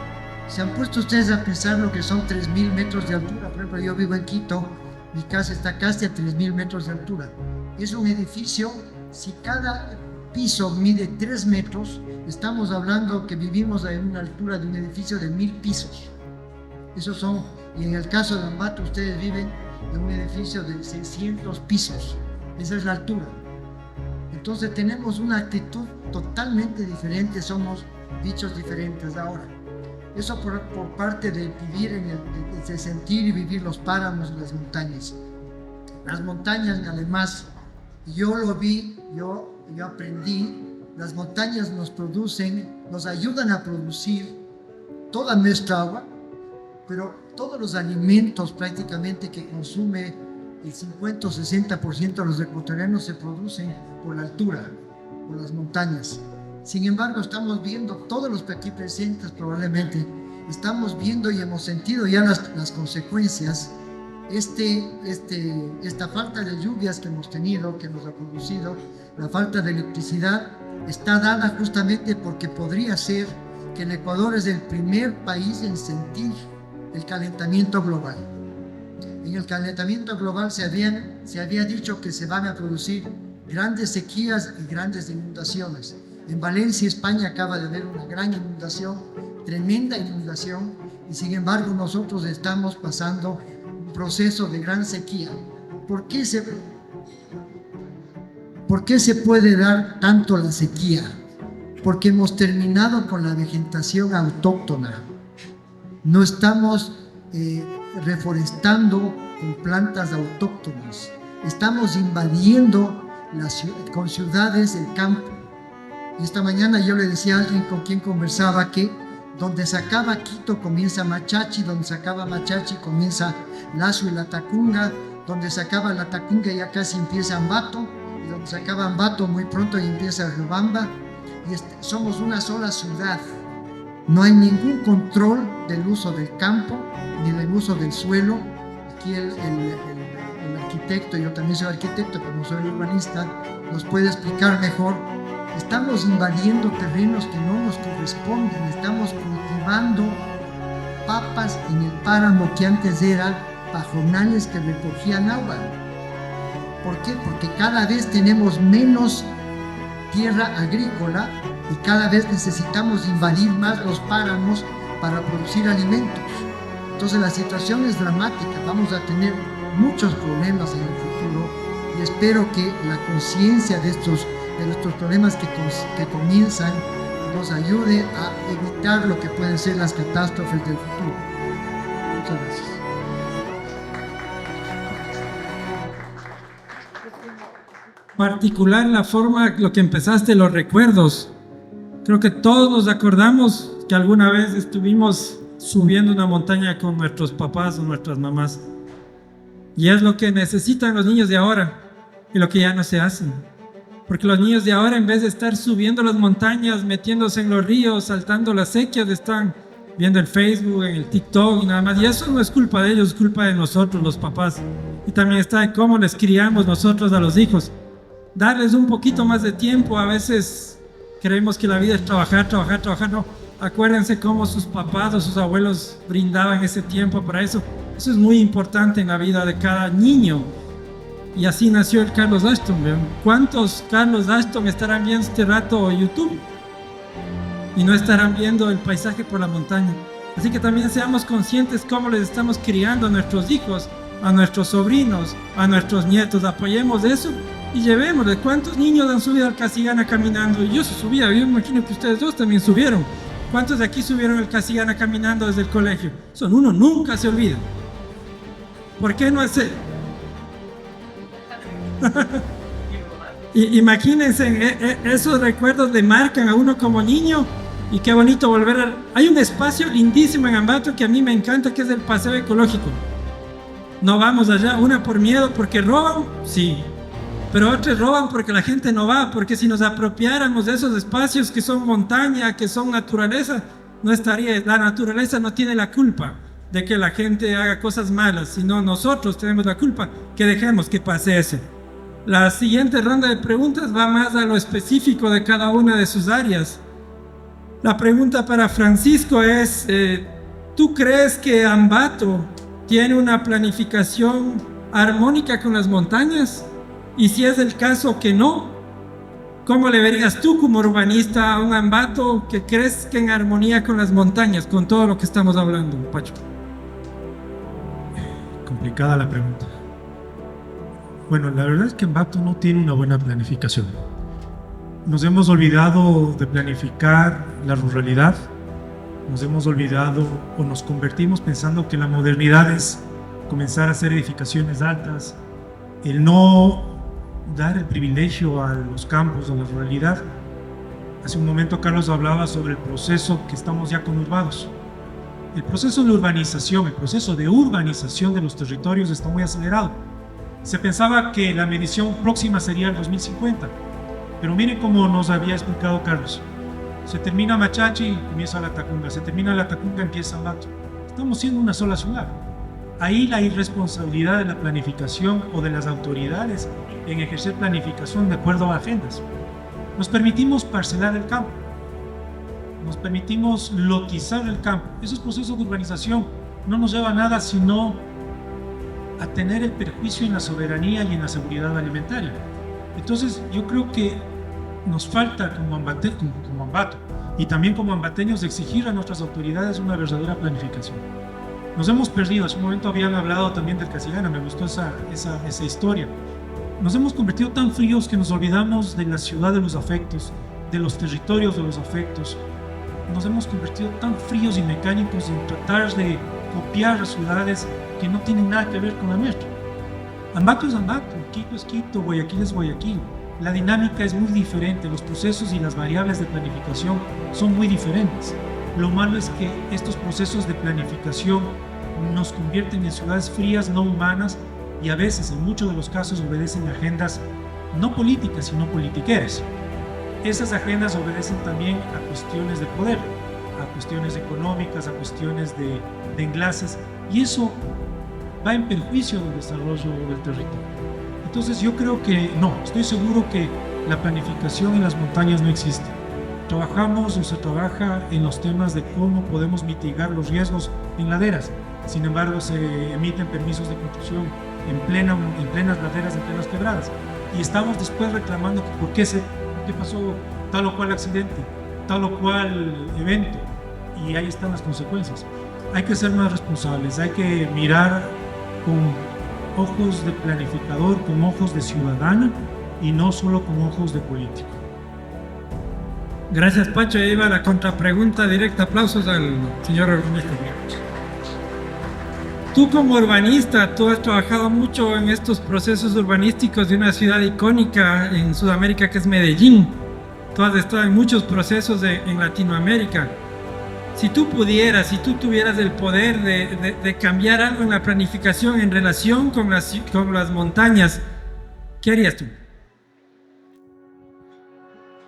G: ¿Se han puesto ustedes a pensar lo que son 3.000 metros de altura? Por ejemplo, yo vivo en Quito, mi casa está casi a 3.000 metros de altura. Es un edificio, si cada piso mide 3 metros, estamos hablando que vivimos en una altura de un edificio de 1.000 pisos. Esos son, y en el caso de Ambato, ustedes viven en un edificio de 600 pisos. Esa es la altura. Entonces tenemos una actitud totalmente diferente, somos bichos diferentes ahora. Eso por parte de vivir, de sentir y vivir los páramos y las montañas. Las montañas, además, yo lo vi, yo aprendí, las montañas nos ayudan a producir toda nuestra agua, pero todos los alimentos prácticamente que consume el 50 o 60% de los ecuatorianos se producen por la altura, por las montañas. Sin embargo, estamos viendo, todos los aquí presentes probablemente, estamos viendo y hemos sentido ya las consecuencias. Esta falta de lluvias que hemos tenido, que nos ha producido, la falta de electricidad, está dada justamente porque podría ser que el Ecuador es el primer país en sentir el calentamiento global. En el calentamiento global se había dicho que se van a producir grandes sequías y grandes inundaciones. En Valencia, España, acaba de haber una gran inundación, tremenda inundación, y sin embargo nosotros estamos pasando un proceso de gran sequía. ¿Por qué se puede dar tanto la sequía? Porque hemos terminado con la vegetación autóctona. No estamos reforestando con plantas autóctonas. Estamos invadiendo con ciudades el campo. Y esta mañana yo le decía a alguien con quien conversaba que donde se acaba Quito comienza Machachi, donde se acaba Machachi comienza Lazo y Latacunga, donde se acaba Latacunga ya casi empieza Ambato, y donde se acaba Ambato muy pronto ya empieza Riobamba, y somos una sola ciudad. No hay ningún control del uso del campo ni del uso del suelo. Aquí el arquitecto, yo también soy arquitecto, pero no soy urbanista, nos puede explicar mejor. Estamos invadiendo terrenos que no nos corresponden, estamos cultivando papas en el páramo que antes era pajonales que recogían agua. ¿Por qué? Porque cada vez tenemos menos tierra agrícola y cada vez necesitamos invadir más los páramos para producir alimentos. Entonces la situación es dramática, vamos a tener muchos problemas en el futuro y espero que la conciencia de estos problemas que comienzan nos ayude a evitar lo que pueden ser las catástrofes del futuro. Muchas gracias.
D: Particular la forma, lo que empezaste, los recuerdos. Creo que todos nos acordamos que alguna vez estuvimos subiendo una montaña con nuestros papás o nuestras mamás. Y es lo que necesitan los niños de ahora y lo que ya no se hacen. Porque los niños de ahora, en vez de estar subiendo las montañas, metiéndose en los ríos, saltando las sequías, están viendo el Facebook, en el TikTok y nada más. Y eso no es culpa de ellos, es culpa de nosotros, los papás. Y también está en cómo les criamos nosotros a los hijos. Darles un poquito más de tiempo. A veces creemos que la vida es trabajar, trabajar, trabajar. No, acuérdense cómo sus papás o sus abuelos brindaban ese tiempo para eso. Eso es muy importante en la vida de cada niño. Y así nació el Carlos Ashton. ¿Ven? ¿Cuántos Carlos Ashton estarán viendo este rato en YouTube? Y no estarán viendo el paisaje por la montaña. Así que también seamos conscientes cómo les estamos criando a nuestros hijos, a nuestros sobrinos, a nuestros nietos. Apoyemos eso y llevémosle. ¿Cuántos niños han subido al Casigana caminando? Y yo se subía, yo me imagino que ustedes dos también subieron. ¿Cuántos de aquí subieron el Casigana caminando desde el colegio? Son uno, nunca se olvida. ¿Por qué no hacer? Imagínense, esos recuerdos le marcan a uno como niño. Y qué bonito volver a... Hay un espacio lindísimo en Ambato que a mí me encanta, que es el paseo ecológico. No vamos allá, una por miedo, porque roban, sí, pero otros roban porque la gente no va, porque si nos apropiáramos de esos espacios que son montaña, que son naturaleza, no estaría, la naturaleza no tiene la culpa de que la gente haga cosas malas, sino nosotros tenemos la culpa que dejemos que pase eso. La siguiente ronda de preguntas va más a lo específico de cada una de sus áreas. La pregunta para Francisco es, ¿tú crees que Ambato tiene una planificación armónica con las montañas? Y si es el caso que no, ¿cómo le verías tú como urbanista a un Ambato que crees que en armonía con las montañas, con todo lo que estamos hablando, Pacho?
E: Complicada la pregunta. Bueno, la verdad es que Ambato no tiene una buena planificación. Nos hemos olvidado de planificar la ruralidad. Nos hemos olvidado o nos convertimos pensando que la modernidad es comenzar a hacer edificaciones altas, el no dar el privilegio a los campos, a la ruralidad. Hace un momento Carlos hablaba sobre el proceso que estamos ya conurbados. El proceso de urbanización, el proceso de urbanización de los territorios está muy acelerado. Se pensaba que la medición próxima sería el 2050, pero miren cómo nos había explicado Carlos. Se termina Machachi y comienza la Tacunga, se termina la Tacunga, empieza Ambato. Estamos siendo una sola ciudad. Ahí la irresponsabilidad de la planificación o de las autoridades en ejercer planificación de acuerdo a agendas. Nos permitimos parcelar el campo, nos permitimos lotizar el campo. Esos procesos de urbanización no nos llevan a nada sino a tener el perjuicio en la soberanía y en la seguridad alimentaria. Entonces yo creo que nos falta como Ambato y también como ambateños exigir a nuestras autoridades una verdadera planificación. Nos hemos perdido. Hace un momento habían hablado también del Casigana, me gustó esa historia. Nos hemos convertido tan fríos que nos olvidamos de la ciudad de los afectos, de los territorios de los afectos. Nos hemos convertido tan fríos y mecánicos en tratar de copiar las ciudades que no tienen nada que ver con la nuestra. Ambato es Ambato, Quito es Quito, Guayaquil es Guayaquil. La dinámica es muy diferente, los procesos y las variables de planificación son muy diferentes. Lo malo es que estos procesos de planificación nos convierten en ciudades frías, no humanas, y a veces, en muchos de los casos, obedecen a agendas no políticas, sino politiqueras. Esas agendas obedecen también a cuestiones de poder, a cuestiones económicas, a cuestiones de enlaces, y eso va en perjuicio del desarrollo del territorio. Entonces yo creo que no, estoy seguro que la planificación en las montañas no existe. Trabajamos o se trabaja en los temas de cómo podemos mitigar los riesgos en laderas. Sin embargo, se emiten permisos de construcción en plenas laderas, en plenas quebradas. Y estamos después reclamando que por qué pasó tal o cual accidente, tal o cual evento. Y ahí están las consecuencias. Hay que ser más responsables, hay que mirar con ojos de planificador, con ojos de ciudadano y no solo con ojos de político.
D: Gracias, Pacho. Ahí va la contrapregunta directa. Aplausos al señor urbanista. Tú como urbanista, tú has trabajado mucho en estos procesos urbanísticos de una ciudad icónica en Sudamérica que es Medellín. Tú has estado en muchos procesos en Latinoamérica. Si tú pudieras, si tú tuvieras el poder de cambiar algo en la planificación en relación con las montañas, ¿qué harías tú?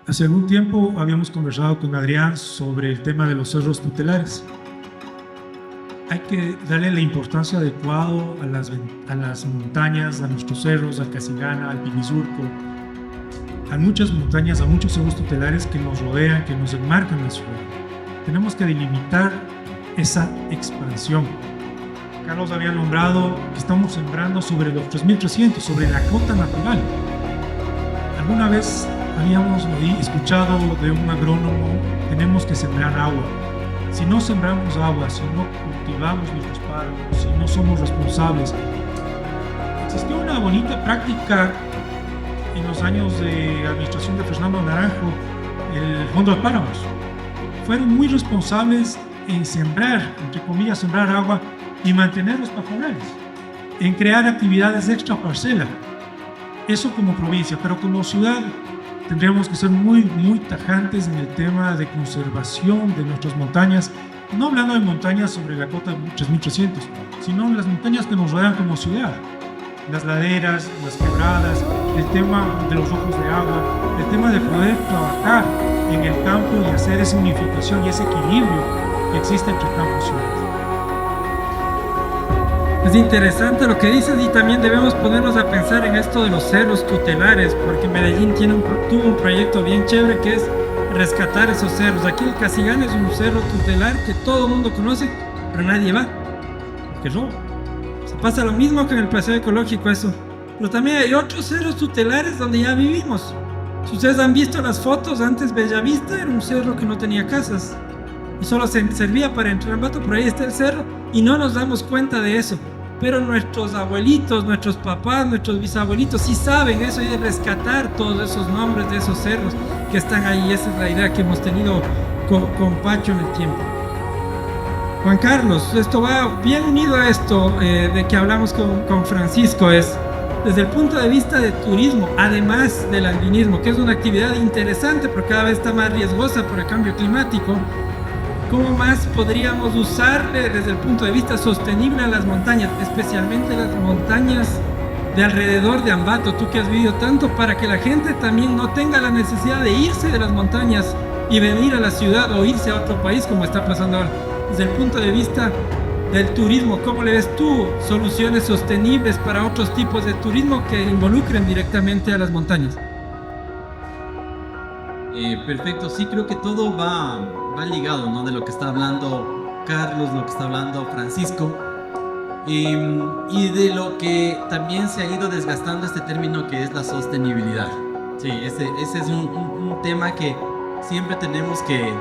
E: Hace algún tiempo habíamos conversado con Adrián sobre el tema de los cerros tutelares. Hay que darle la importancia adecuada a las montañas, a nuestros cerros, al Cacigana, al Pinisurco, a muchas montañas, a muchos cerros tutelares que nos rodean, que nos enmarcan la ciudad. Tenemos que delimitar esa expansión. Carlos había nombrado que estamos sembrando sobre los 3.300, sobre la cota natural. Alguna vez habíamos escuchado de un agrónomo, tenemos que sembrar agua. Si no sembramos agua, si no cultivamos nuestros páramos, si no somos responsables. Existió una bonita práctica en los años de administración de Fernando Naranjo, el Fondo de Páramos. Fueron muy responsables en sembrar, entre comillas, sembrar agua y mantener los pajonales, en crear actividades extra parcela. Eso como provincia, pero como ciudad tendríamos que ser muy tajantes en el tema de conservación de nuestras montañas, no hablando de montañas sobre la cota 3300, sino las montañas que nos rodean como ciudad, las laderas, las quebradas, el tema de los ojos de agua, el tema de poder trabajar en el campo y hacer esa unificación y ese equilibrio que existe entre campo y ciudad.
D: Es interesante lo que dices y también debemos ponernos a pensar en esto de los cerros tutelares, porque Medellín tuvo un proyecto bien chévere que es rescatar esos cerros. Aquí el Cacigana es un cerro tutelar que todo el mundo conoce, pero nadie va, porque no. Se pasa lo mismo que en el paseo ecológico eso. Pero también hay otros cerros tutelares donde ya vivimos. Si ustedes han visto las fotos, antes Bellavista era un cerro que no tenía casas y solo servía para entrar al mato. Por ahí está el cerro y no nos damos cuenta de eso. Pero nuestros abuelitos, nuestros papás, nuestros bisabuelitos sí saben eso y de rescatar todos esos nombres de esos cerros que están ahí. Esa es la idea que hemos tenido con Pacho en el tiempo. Juan Carlos, esto va bien unido a esto de que hablamos con Francisco, es desde el punto de vista de turismo, además del alpinismo, que es una actividad interesante pero cada vez está más riesgosa por el cambio climático. ¿Cómo más podríamos usarle desde el punto de vista sostenible a las montañas, especialmente las montañas de alrededor de Ambato, tú que has vivido tanto, para que la gente también no tenga la necesidad de irse de las montañas y venir a la ciudad o irse a otro país como está pasando ahora? Desde el punto de vista del turismo, ¿cómo le ves tú soluciones sostenibles para otros tipos de turismo que involucren directamente a las montañas?
F: Perfecto, sí, creo que todo va ligado, ¿no? De lo que está hablando Carlos, lo que está hablando Francisco, y de lo que también se ha ido desgastando este término que es la sostenibilidad. Sí, ese es un tema que siempre tenemos que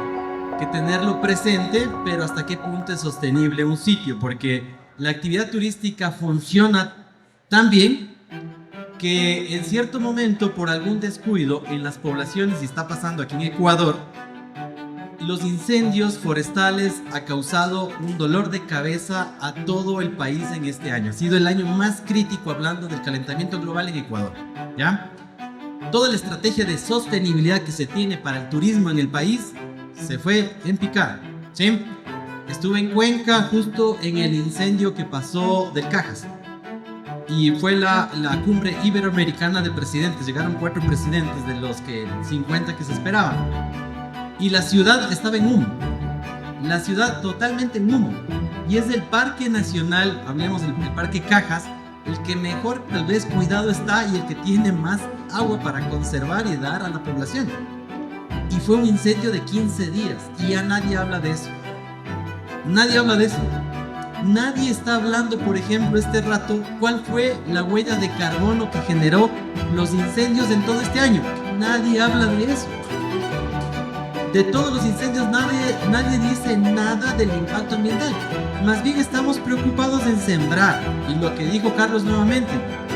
F: tenerlo presente, pero hasta qué punto es sostenible un sitio, porque la actividad turística funciona tan bien que en cierto momento, por algún descuido en las poblaciones, y está pasando aquí en Ecuador, los incendios forestales ha causado un dolor de cabeza a todo el país en este año. Ha sido el año más crítico hablando del calentamiento global en Ecuador, ¿ya? Toda la estrategia de sostenibilidad que se tiene para el turismo en el país se fue en picada, ¿sí? Estuve en Cuenca justo en el incendio que pasó del Cajas. Y fue la cumbre iberoamericana de presidentes. Llegaron 4 presidentes de los 50 que se esperaban. Y la ciudad estaba en humo. La ciudad totalmente en humo. Y es el parque nacional, hablemos del parque Cajas, el que mejor tal vez cuidado está y el que tiene más agua para conservar y dar a la población. Y fue un incendio de 15 días y ya nadie habla de eso. Nadie habla de eso. Nadie está hablando, por ejemplo, este rato, cuál fue la huella de carbono que generó los incendios en todo este año. Nadie habla de eso. De todos los incendios, nadie dice nada del impacto ambiental. Más bien estamos preocupados en sembrar. Y lo que dijo Carlos nuevamente,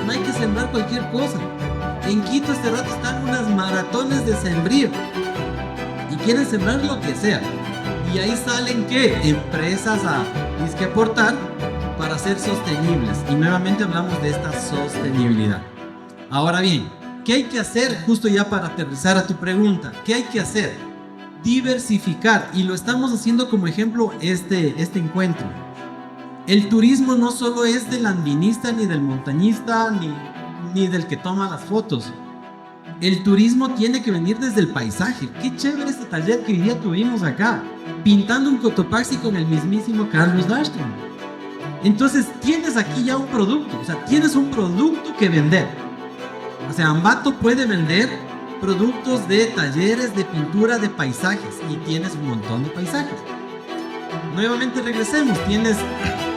F: no hay que sembrar cualquier cosa. En Quito este rato están unas maratones de sembrío. Y quieren sembrar lo que sea. Y ahí salen, ¿qué? Empresas a aportar para ser sostenibles. Y nuevamente hablamos de esta sostenibilidad. Ahora bien, ¿qué hay que hacer? Justo ya para aterrizar a tu pregunta. ¿Qué hay que hacer? Diversificar. Y lo estamos haciendo como ejemplo este encuentro. El turismo no solo es del andinista, ni del montañista, ni del que toma las fotos. El turismo tiene que venir desde el paisaje. Qué chévere este taller que hoy día tuvimos acá, pintando un Cotopaxi con el mismísimo Carlos Dahlström. Entonces tienes aquí ya un producto, o sea, tienes un producto que vender. O sea, Ambato puede vender productos de talleres de pintura de paisajes y tienes un montón de paisajes. Nuevamente regresemos, tienes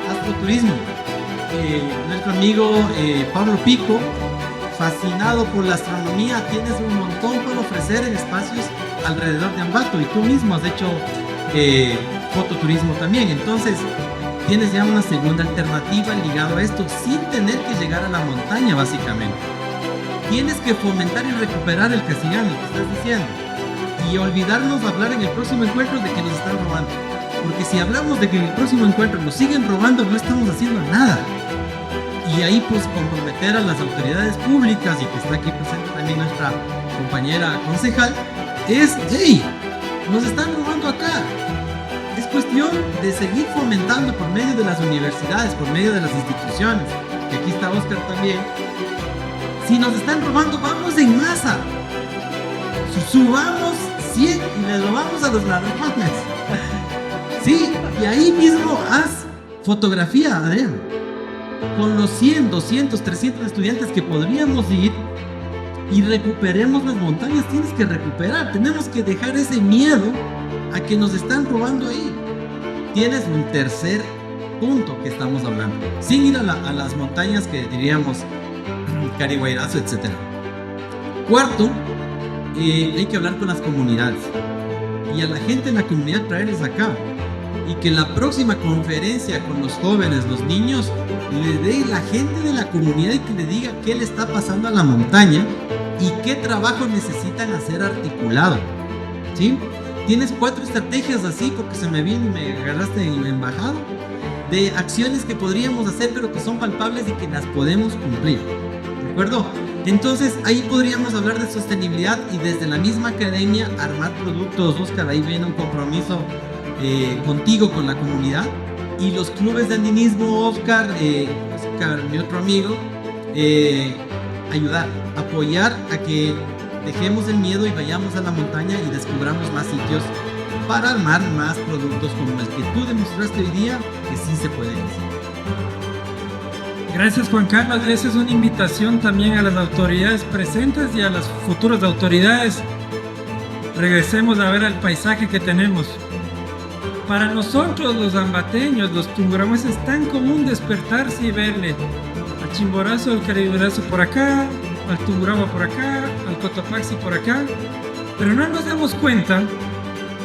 F: astroturismo. Nuestro amigo Pablo Pico, fascinado por la astronomía, tienes un montón por ofrecer en espacios alrededor de Ambato y tú mismo has hecho fototurismo también. Entonces tienes ya una segunda alternativa ligada a esto sin tener que llegar a la montaña básicamente. Tienes que fomentar y recuperar el Casillán, lo que estás diciendo, y olvidarnos de hablar en el próximo encuentro de que nos están robando, porque si hablamos de que en el próximo encuentro nos siguen robando, no estamos haciendo nada. Y ahí pues comprometer a las autoridades públicas, y que está aquí presente también nuestra compañera concejal, es, hey, nos están robando acá. Es cuestión de seguir fomentando por medio de las universidades, por medio de las instituciones, que aquí está Oscar también. Si nos están robando, vamos en masa. Subamos 100 y le robamos a los ladrones. Sí, y ahí mismo haz fotografía, Adrián. Con los 100, 200, 300 estudiantes que podríamos ir y recuperemos las montañas, tienes que recuperar. Tenemos que dejar ese miedo a que nos están robando ahí. Tienes un tercer punto que estamos hablando, sin ir a las montañas que diríamos Carihuayrazo, etc. Cuarto, hay que hablar con las comunidades y a la gente en la comunidad traerles acá, y que la próxima conferencia con los jóvenes, los niños, le dé la gente de la comunidad y que le diga qué le está pasando a la montaña y qué trabajo necesitan hacer articulado, ¿sí? Tienes 4 estrategias así, porque se me viene y me agarraste en bajado, de acciones que podríamos hacer pero que son palpables y que las podemos cumplir, ¿de acuerdo? Entonces ahí podríamos hablar de sostenibilidad y desde la misma academia armar productos. Oscar, ahí viene un compromiso contigo, con la comunidad y los clubes de andinismo. Oscar, mi otro amigo, ayudar, apoyar a que dejemos el miedo y vayamos a la montaña y descubramos más sitios para armar más productos como el que tú demostraste hoy día que sí se puede hacer.
D: Gracias, Juan Carlos. Esa es una invitación también a las autoridades presentes y a las futuras autoridades. Regresemos a ver el paisaje que tenemos. Para nosotros los ambateños, los tungurahuenses, es tan común despertarse y verle al Chimborazo, al Carihuayrazo por acá, al Tungurahua por acá, al Cotopaxi por acá, pero no nos damos cuenta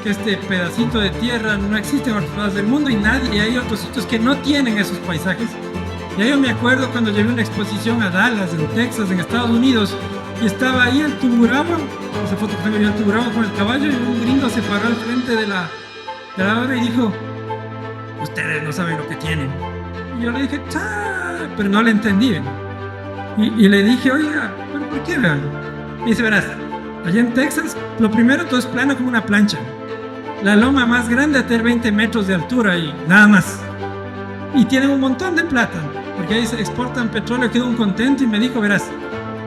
D: que este pedacito de tierra no existe en otras partes del mundo y hay otros sitios que no tienen esos paisajes. Ya yo me acuerdo cuando llevé una exposición a Dallas, en Texas, en Estados Unidos, y estaba ahí el Tungurahua, esa foto que tengo yo, el Tungurahua con el caballo, y un gringo se paró al frente de la obra y dijo: ustedes no saben lo que tienen. Y yo le dije: ¡chá! Pero no le entendí. Y le dije: oiga, ¿pero por qué? Y dice: verás, allá en Texas, lo primero todo es plano como una plancha. La loma más grande a tener 20 metros de altura y nada más. Y tienen un montón de plata, porque ahí se exportan petróleo. Quedó un contento y me dijo: verás,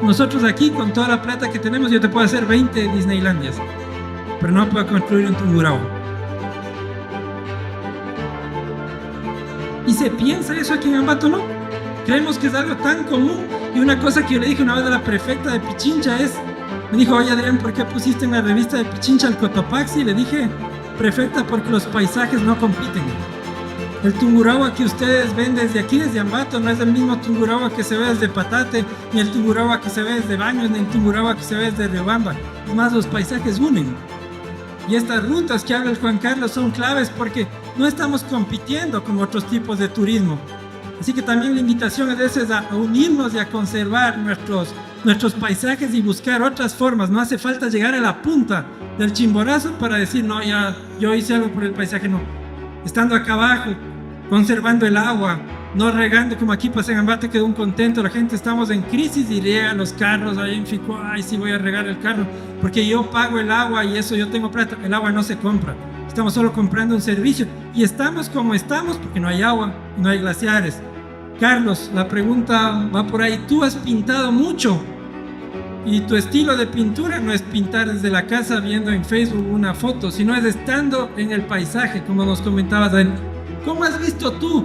D: nosotros aquí con toda la plata que tenemos yo te puedo hacer 20 Disneylandias, pero no puedo construir un Tungurahua. Y se piensa eso aquí en Ambato, ¿no? Creemos que es algo tan común. Y una cosa que yo le dije una vez a la prefecta de Pichincha me dijo: oye, Adrián, ¿por qué pusiste en la revista de Pichincha el Cotopaxi? Y le dije: prefecta, porque los paisajes no compiten. El Tungurahua que ustedes ven desde aquí, desde Ambato, no es el mismo Tungurahua que se ve desde Patate, ni el Tungurahua que se ve desde Baños, ni el Tungurahua que se ve desde Riobamba. Es más, los paisajes unen. Y estas rutas que habla el Juan Carlos son claves porque no estamos compitiendo con otros tipos de turismo. Así que también la invitación es a unirnos y a conservar nuestros paisajes y buscar otras formas. No hace falta llegar a la punta del Chimborazo para decir, no, ya yo hice algo por el paisaje. No, estando acá abajo, conservando el agua, no regando, como aquí pasa en Ambato, quedó un contento, la gente estamos en crisis y riegan los carros, ahí en Fico, ay, sí voy a regar el carro, porque yo pago el agua y eso yo tengo plata. El agua no se compra, estamos solo comprando un servicio y estamos como estamos porque no hay agua, no hay glaciares. Carlos, la pregunta va por ahí, tú has pintado mucho y tu estilo de pintura no es pintar desde la casa viendo en Facebook una foto, sino es estando en el paisaje, como nos comentabas, Dani. ¿Cómo has visto tú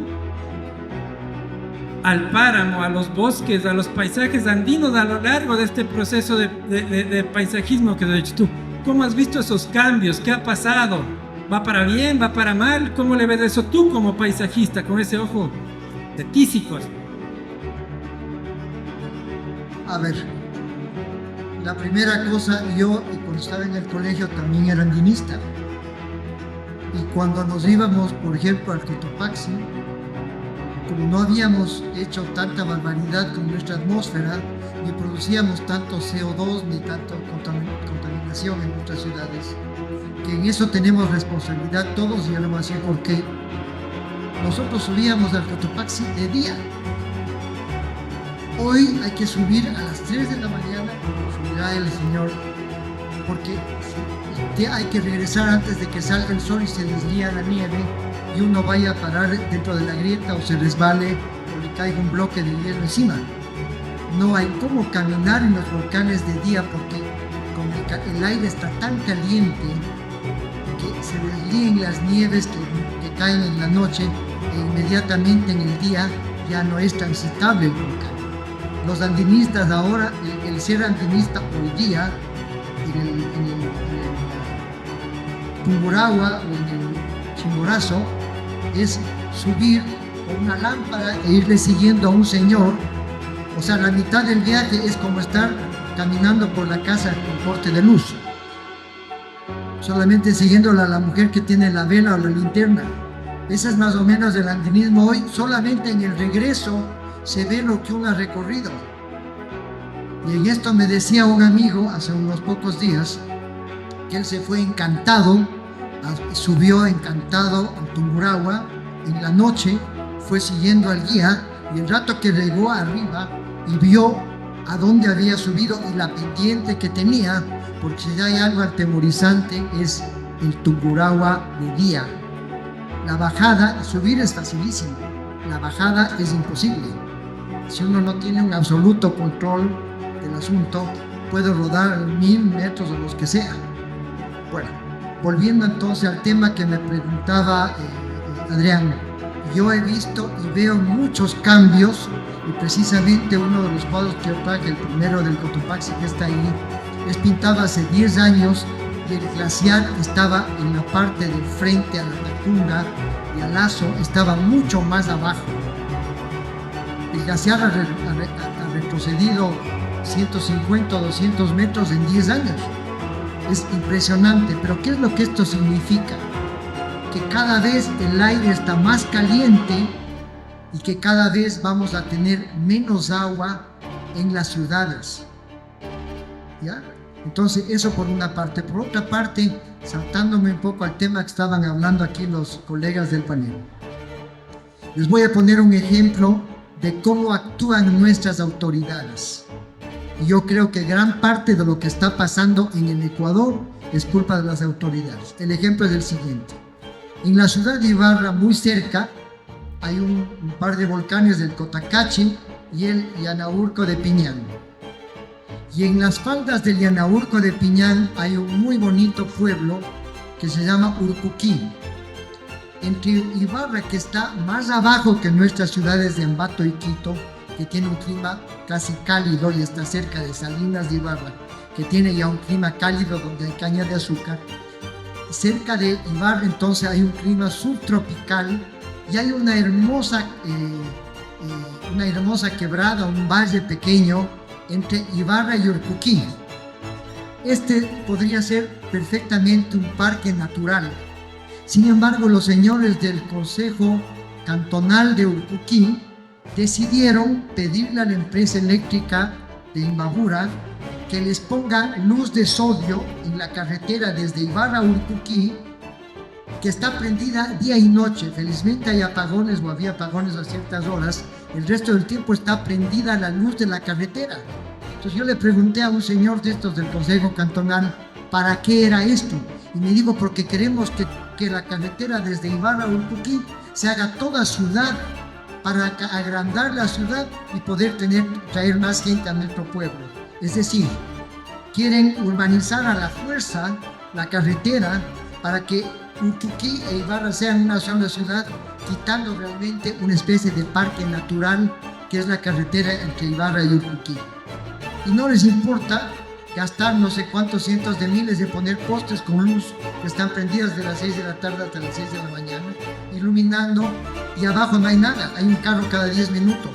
D: al páramo, a los bosques, a los paisajes andinos a lo largo de este proceso de paisajismo que has hecho tú? ¿Cómo has visto esos cambios? ¿Qué ha pasado? ¿Va para bien? ¿Va para mal? ¿Cómo le ves eso tú como paisajista, con ese ojo de tísicos?
G: A ver, la primera cosa, yo cuando estaba en el colegio también era andinista. Y cuando nos íbamos, por ejemplo, al Cotopaxi, como no habíamos hecho tanta barbaridad con nuestra atmósfera, ni producíamos tanto CO2 ni tanta contaminación en nuestras ciudades, que en eso tenemos responsabilidad todos, y ya lo voy a decir por qué. Nosotros subíamos al Cotopaxi de día. Hoy hay que subir a las 3 de la mañana, como subirá el señor, porque hay que regresar antes de que salga el sol y se deslía la nieve y uno vaya a parar dentro de la grieta o se resbale o le caiga un bloque de hielo encima. No hay cómo caminar en los volcanes de día porque como el aire está tan caliente que se deslíen las nieves que caen en la noche e inmediatamente en el día ya no es transitable el volcán. Los andinistas ahora, el ser andinista hoy día en el Tungurahua o en el Chimborazo es subir con una lámpara e irle siguiendo a un señor. O sea, la mitad del viaje es como estar caminando por la casa con corte de luz, solamente siguiéndola a la mujer que tiene la vela o la linterna. Ese es más o menos el andinismo hoy. Solamente en el regreso se ve lo que uno ha recorrido. Y en esto me decía un amigo hace unos pocos días que él se fue encantado, subió encantado al Tungurahua, en la noche fue siguiendo al guía y el rato que llegó arriba y vio a dónde había subido y la pendiente que tenía, porque si hay algo atemorizante es el Tungurahua de día. La bajada, subir es facilísimo, la bajada es imposible. Si uno no tiene un absoluto control del asunto, puede rodar 1000 metros o los que sea. Bueno, volviendo entonces al tema que me preguntaba Adrián, yo he visto y veo muchos cambios, y precisamente uno de los cuadros que yo traje, el primero del Cotopaxi que está ahí, es pintado hace 10 años y el glaciar estaba en la parte del frente a la Tacunga y al Lazo estaba mucho más abajo. El glaciar ha retrocedido 150 o 200 metros en 10 años. Es impresionante, pero ¿qué es lo que esto significa? Que cada vez el aire está más caliente y que cada vez vamos a tener menos agua en las ciudades. ¿Ya? Entonces, eso por una parte. Por otra parte, saltándome un poco al tema que estaban hablando aquí los colegas del panel, les voy a poner un ejemplo de cómo actúan nuestras autoridades. Y yo creo que gran parte de lo que está pasando en el Ecuador es culpa de las autoridades. El ejemplo es el siguiente. En la ciudad de Ibarra, muy cerca, hay un par de volcanes del Cotacachi y el Llanaurco de Piñán. Y en las faldas del Llanaurco de Piñán hay un muy bonito pueblo que se llama Urcuquí. Entre Ibarra, que está más abajo que nuestras ciudades de Ambato y Quito, que tiene un clima casi cálido y está cerca de Salinas de Ibarra, que tiene ya un clima cálido donde hay caña de azúcar. Cerca de Ibarra entonces hay un clima subtropical y hay una hermosa quebrada, un valle pequeño entre Ibarra y Urcuquí. Este podría ser perfectamente un parque natural. Sin embargo, los señores del Consejo Cantonal de Urcuquí decidieron pedirle a la empresa eléctrica de Imbabura que les ponga luz de sodio en la carretera desde Ibarra a Urcuquí, que está prendida día y noche. Felizmente hay apagones o había apagones a ciertas horas. El resto del tiempo está prendida la luz de la carretera. Entonces yo le pregunté a un señor de estos del Consejo Cantonal para qué era esto. Y me dijo, porque queremos que la carretera desde Ibarra a Urcuquí se haga toda ciudad para agrandar la ciudad y poder traer más gente a nuestro pueblo. Es decir, quieren urbanizar a la fuerza la carretera para que Urcuquí e Ibarra sean una sola ciudad, quitando realmente una especie de parque natural que es la carretera entre Ibarra y Urcuquí. Y no les importa gastar no sé cuántos cientos de miles de poner postes con luz que están prendidas de las 6 de la tarde hasta las 6 de la mañana, iluminando, y abajo no hay nada, hay un carro cada 10 minutos.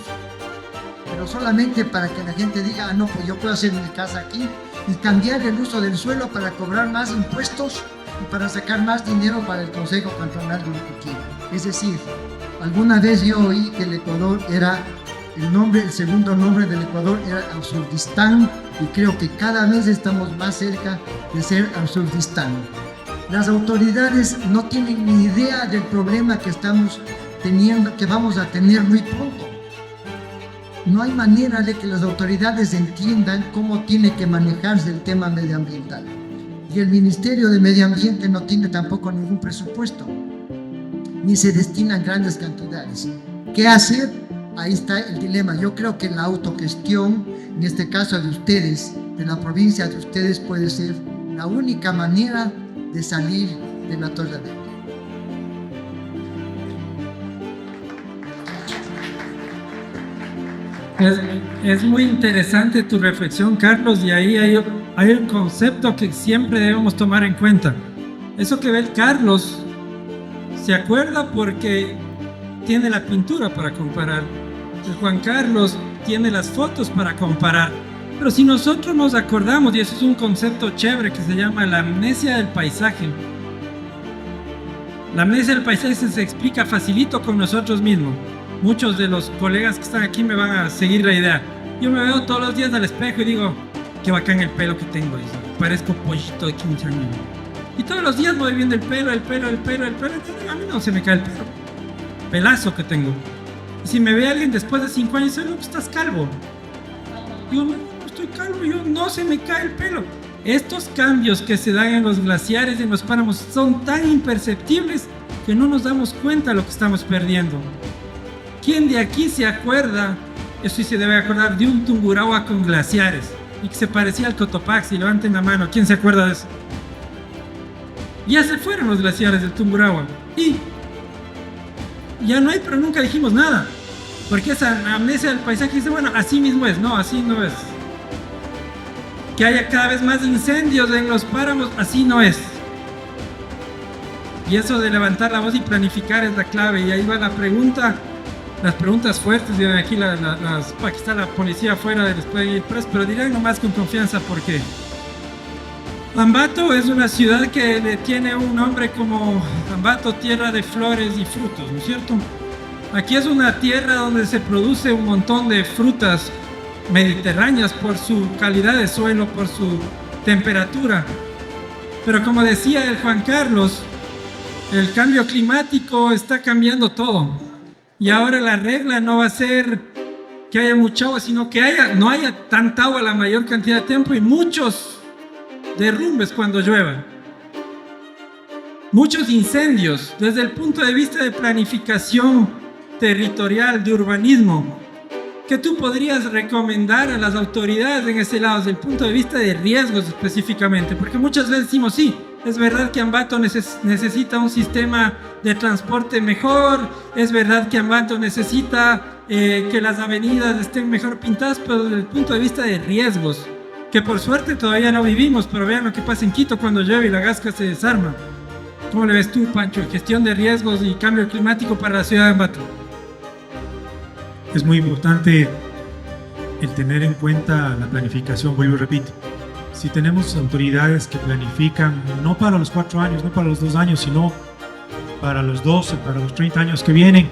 G: Pero solamente para que la gente diga, ah, no, pues yo puedo hacer mi casa aquí, y cambiar el uso del suelo para cobrar más impuestos y para sacar más dinero para el Consejo Cantonal de Urcuquí. Es decir, alguna vez yo oí que el Ecuador era el segundo nombre del Ecuador era Absurdistán, y creo que cada vez estamos más cerca de ser Absurdistán. Las autoridades no tienen ni idea del problema que estamos teniendo, que vamos a tener muy pronto. No hay manera de que las autoridades entiendan cómo tiene que manejarse el tema medioambiental. Y el Ministerio de Medio Ambiente no tiene tampoco ningún presupuesto, ni se destinan grandes cantidades. ¿Qué hacer? Ahí está el dilema. Yo creo que la autogestión, en este caso de ustedes, de la provincia de ustedes, puede ser la única manera de salir del atolladero.
D: Es muy interesante tu reflexión, Carlos, y ahí hay un concepto que siempre debemos tomar en cuenta. Eso que ve el Carlos se acuerda porque tiene la pintura para comparar. El Juan Carlos tiene las fotos para comparar. Pero si nosotros nos acordamos, y eso es un concepto chévere que se llama la amnesia del paisaje. La amnesia del paisaje se explica facilito con nosotros mismos. Muchos de los colegas que están aquí me van a seguir la idea. Yo me veo todos los días al espejo y digo, qué bacán el pelo que tengo. Dice, parezco pollito de 15 años. Y todos los días voy viendo el pelo. A mí no se me cae el pelo. Pelazo que tengo. Y si me ve alguien después de 5 años, dice, no, pues estás calvo. Digo, no estoy calvo, no se me cae el pelo. Estos cambios que se dan en los glaciares y en los páramos son tan imperceptibles que no nos damos cuenta de lo que estamos perdiendo. ¿Quién de aquí se acuerda, eso sí se debe acordar, de un Tungurahua con glaciares y que se parecía al Cotopaxi? Levanten la mano, ¿quién se acuerda de eso? Ya se fueron los glaciares del Tungurahua y ya no hay, pero nunca dijimos nada, porque esa amnesia del paisaje dice, bueno, así mismo es. No, así no es. Que haya cada vez más incendios en los páramos, así no es. Y eso de levantar la voz y planificar es la clave. Y ahí va la pregunta, las preguntas fuertes. Vienen aquí aquí está la policía afuera después de ir preso, pero dirán nomás con confianza por qué. Ambato es una ciudad que tiene un nombre como Ambato, tierra de flores y frutos, ¿no es cierto? Aquí es una tierra donde se produce un montón de frutas mediterráneas por su calidad de suelo, por su temperatura. Pero como decía el Juan Carlos, el cambio climático está cambiando todo. Y ahora la regla no va a ser que haya mucha agua, sino que no haya tanta agua la mayor cantidad de tiempo y muchos derrumbes cuando llueva. Muchos incendios. Desde el punto de vista de planificación territorial, de urbanismo, ¿qué tú podrías recomendar a las autoridades en ese lado, desde el punto de vista de riesgos específicamente? Porque muchas veces decimos, sí, es verdad que Ambato necesita un sistema de transporte mejor, es verdad que Ambato necesita que las avenidas estén mejor pintadas, pero desde el punto de vista de riesgos, que por suerte todavía no vivimos, pero vean lo que pasa en Quito cuando llueve y la Gasca se desarma. ¿Cómo le ves tú, Pancho? Gestión de riesgos y cambio climático para la ciudad de Ambato.
E: Es muy importante el tener en cuenta la planificación, vuelvo y repito. Si tenemos autoridades que planifican no para los 4 años, no para los 2 años, sino para los 12, para los 30 años que vienen,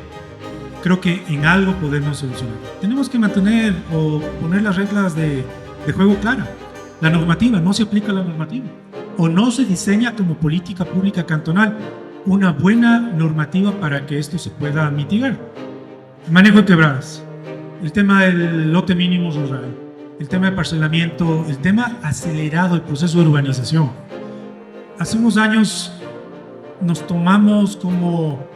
E: creo que en algo podemos solucionar. Tenemos que mantener o poner las reglas de juego claras. La normativa, no se aplica la normativa. O no se diseña como política pública cantonal una buena normativa para que esto se pueda mitigar. Manejo de quebradas, el tema del lote mínimo rural, el tema de parcelamiento, el tema acelerado del proceso de urbanización. Hace unos años nos tomamos como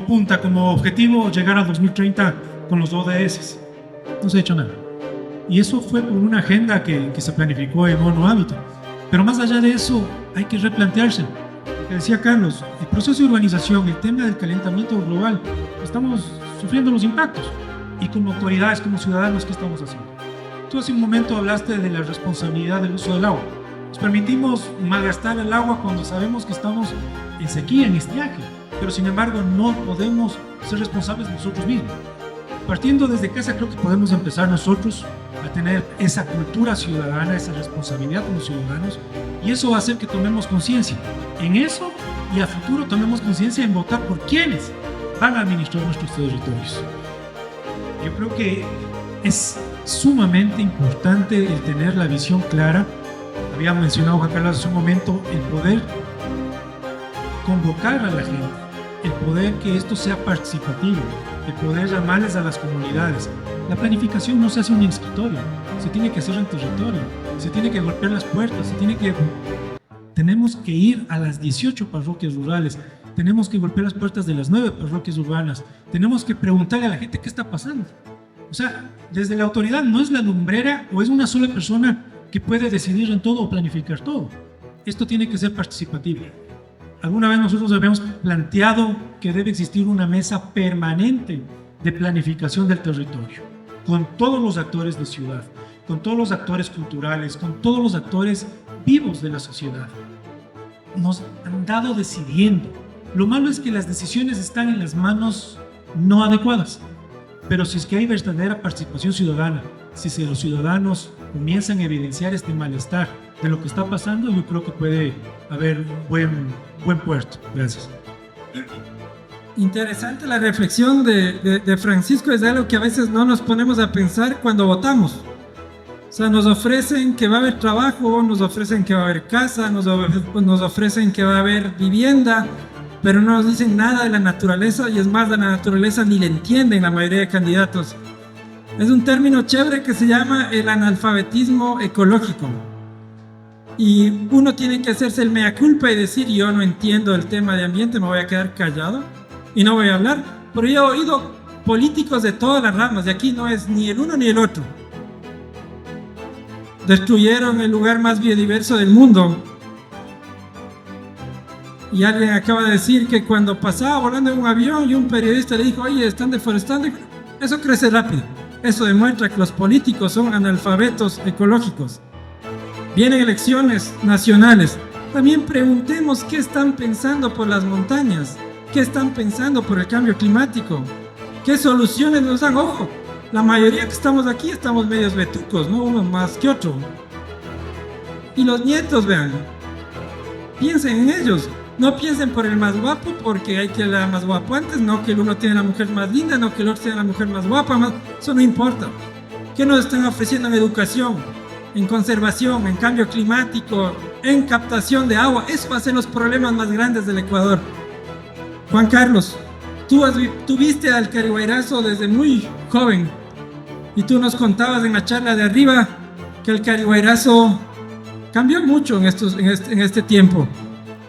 E: punta, como objetivo llegar a 2030 con los ODS. No se ha hecho nada. Y eso fue por una agenda que se planificó en ONU Hábitat. Pero más allá de eso, hay que replantearse. Lo que decía Carlos, el proceso de urbanización, el tema del calentamiento global, estamos sufriendo los impactos. Y como autoridades, como ciudadanos, ¿qué estamos haciendo? Tú hace un momento hablaste de la responsabilidad del uso del agua. Nos permitimos malgastar el agua cuando sabemos que estamos en sequía, en estiaje. Pero sin embargo, no podemos ser responsables nosotros mismos. Partiendo desde casa, creo que podemos empezar nosotros a tener esa cultura ciudadana, esa responsabilidad como ciudadanos, y eso va a hacer que tomemos conciencia en eso y a futuro tomemos conciencia en votar por quienes van a administrar nuestros territorios. Yo creo que es sumamente importante el tener la visión clara. Había mencionado Juan Carlos hace un momento el poder convocar a la gente, el poder que esto sea participativo, el poder llamarles a las comunidades. La planificación no se hace en un escritorio, se tiene que hacer en territorio, se tiene que golpear las puertas, tenemos que ir a las 18 parroquias rurales, tenemos que golpear las puertas de las 9 parroquias urbanas, tenemos que preguntarle a la gente qué está pasando. O sea, desde la autoridad no es la lumbrera o es una sola persona que puede decidir en todo o planificar todo. Esto tiene que ser participativo. Alguna vez nosotros habíamos planteado que debe existir una mesa permanente de planificación del territorio, con todos los actores de ciudad, con todos los actores culturales, con todos los actores vivos de la sociedad. Nos han dado decidiendo. Lo malo es que las decisiones están en las manos no adecuadas, pero si es que hay verdadera participación ciudadana, si los ciudadanos comienzan a evidenciar este malestar de lo que está pasando, yo creo que puede haber un buen puerto. Gracias.
D: Interesante la reflexión de Francisco, es algo que a veces no nos ponemos a pensar cuando votamos. O sea, nos ofrecen que va a haber trabajo, nos ofrecen que va a haber casa, nos ofrecen que va a haber vivienda, pero no nos dicen nada de la naturaleza, y es más, de la naturaleza ni le entienden la mayoría de candidatos. Es un término chévere que se llama el analfabetismo ecológico. Y uno tiene que hacerse el mea culpa y decir: yo no entiendo el tema de ambiente, me voy a quedar callado y no voy a hablar. Pero yo he oído políticos de todas las ramas, de aquí no es ni el uno ni el otro. Destruyeron el lugar más biodiverso del mundo. Y alguien acaba de decir que cuando pasaba volando en un avión y un periodista le dijo: oye, están deforestando. Eso crece rápido. Eso demuestra que los políticos son analfabetos ecológicos. Vienen elecciones nacionales. También preguntemos qué están pensando por las montañas, qué están pensando por el cambio climático, qué soluciones nos dan. Ojo, la mayoría que estamos aquí estamos medios betucos, ¿no? Uno más que otro. Y los nietos, vean, piensen en ellos. No piensen por el más guapo, porque hay que la más guapo antes, no que el uno tiene la mujer más linda, no que el otro tiene la mujer más guapa, eso no importa. ¿Qué nos están ofreciendo en educación, en conservación, en cambio climático, en captación de agua? Eso va a ser los problemas más grandes del Ecuador. Juan Carlos, tú viste al Carihuayrazo desde muy joven, y tú nos contabas en la charla de arriba que el Carihuayrazo cambió mucho en este tiempo.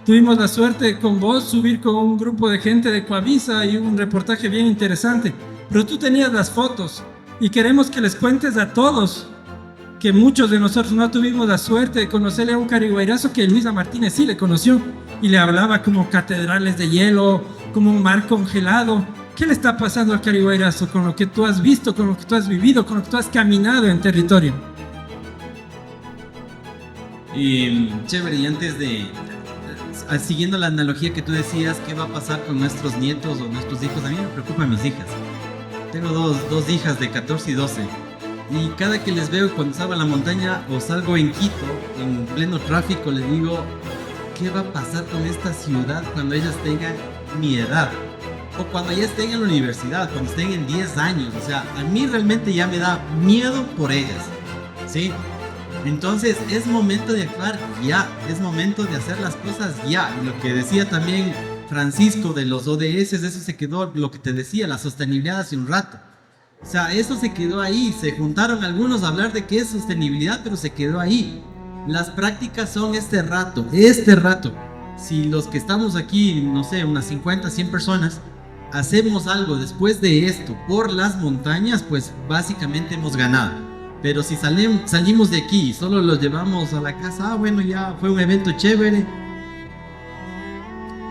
D: Tuvimos la suerte con vos subir con un grupo de gente de Coavisa y un reportaje bien interesante, pero tú tenías las fotos y queremos que les cuentes a todos que muchos de nosotros no tuvimos la suerte de conocerle a un Carihuayrazo que Luisa Martínez sí le conoció y le hablaba como catedrales de hielo, como un mar congelado. ¿Qué le está pasando al Carihuayrazo con lo que tú has visto, con lo que tú has vivido, con lo que tú has caminado en territorio?
F: Chévere, y antes de... siguiendo la analogía que tú decías, ¿qué va a pasar con nuestros nietos o nuestros hijos? A mí me preocupan mis hijas. Tengo dos hijas de 14 y 12. Y cada que les veo cuando salgo a la montaña o salgo en Quito, en pleno tráfico, les digo, ¿qué va a pasar con esta ciudad cuando ellas tengan mi edad? O cuando ya estén en la universidad, cuando estén en 10 años. O sea, a mí realmente ya me da miedo por ellas, ¿sí? Entonces es momento de actuar ya, es momento de hacer las cosas ya. Y lo que decía también Francisco de los ODS, eso se quedó, lo que te decía, la sostenibilidad hace un rato. O sea, eso se quedó ahí, se juntaron algunos a hablar de qué es sostenibilidad, pero se quedó ahí. Las prácticas son este rato. Si los que estamos aquí, no sé, unas 50, 100 personas, hacemos algo después de esto por las montañas, pues básicamente hemos ganado. Pero si salimos de aquí y solo los llevamos a la casa, bueno, ya fue un evento chévere,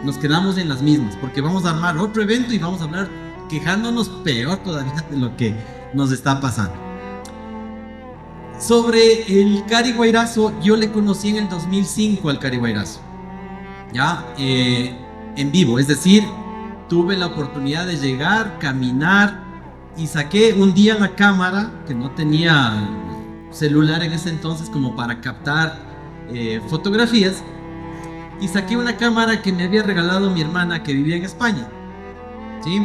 F: nos quedamos en las mismas, porque vamos a armar otro evento y vamos a hablar quejándonos peor todavía de lo que nos está pasando. Sobre el Cari Guairazo, yo le conocí en el 2005 al Cari Guairazo, ya en vivo, es decir, tuve la oportunidad de llegar, caminar, y saqué un día la cámara, que no tenía celular en ese entonces como para captar fotografías, y saqué una cámara que me había regalado mi hermana que vivía en España, ¿sí?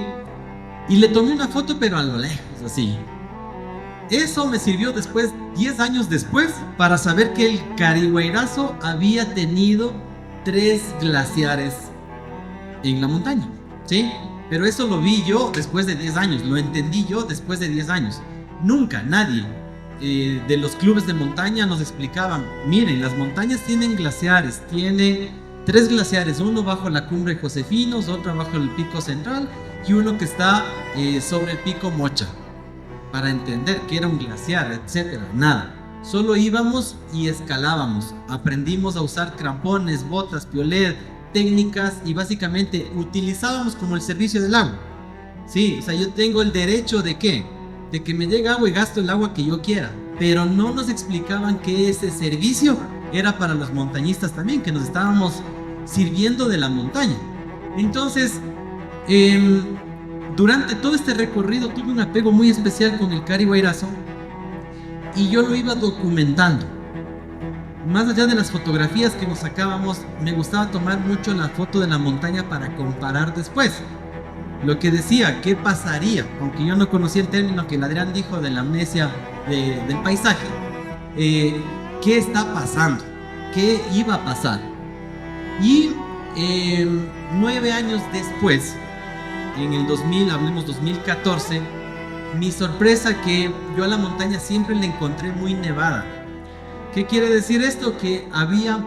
F: Y le tomé una foto pero a lo lejos, así. Eso me sirvió después, 10 años después, para saber que el Cari Guairazo había tenido 3 glaciares en la montaña, ¿sí? Pero eso lo vi yo después de 10 años, lo entendí yo después de 10 años. Nunca nadie de los clubes de montaña nos explicaban, miren, las montañas tienen glaciares, tiene 3 glaciares, uno bajo la cumbre Josefinos, otro bajo el pico central y uno que está sobre el pico Mocha, para entender que era un glaciar, etcétera. Nada, solo íbamos y escalábamos, aprendimos a usar crampones, botas, piolet, técnicas y básicamente utilizábamos como el servicio del agua. Sí, o sea, yo tengo el derecho de ¿qué? De que me llegue agua y gasto el agua que yo quiera, pero no nos explicaban que ese servicio era para los montañistas también, que nos estábamos sirviendo de la montaña. Entonces, durante todo este recorrido tuve un apego muy especial con el Cari Guairazo y yo lo iba documentando. Más allá de las fotografías que nos sacábamos, me gustaba tomar mucho la foto de la montaña para comparar después. Lo que decía, ¿qué pasaría? Aunque yo no conocía el término que el Adrián dijo de la amnesia del paisaje. ¿Qué está pasando? ¿Qué iba a pasar? Y 9 años después, en el 2000, hablemos 2014, mi sorpresa que yo a la montaña siempre la encontré muy nevada. ¿Qué quiere decir esto? Que había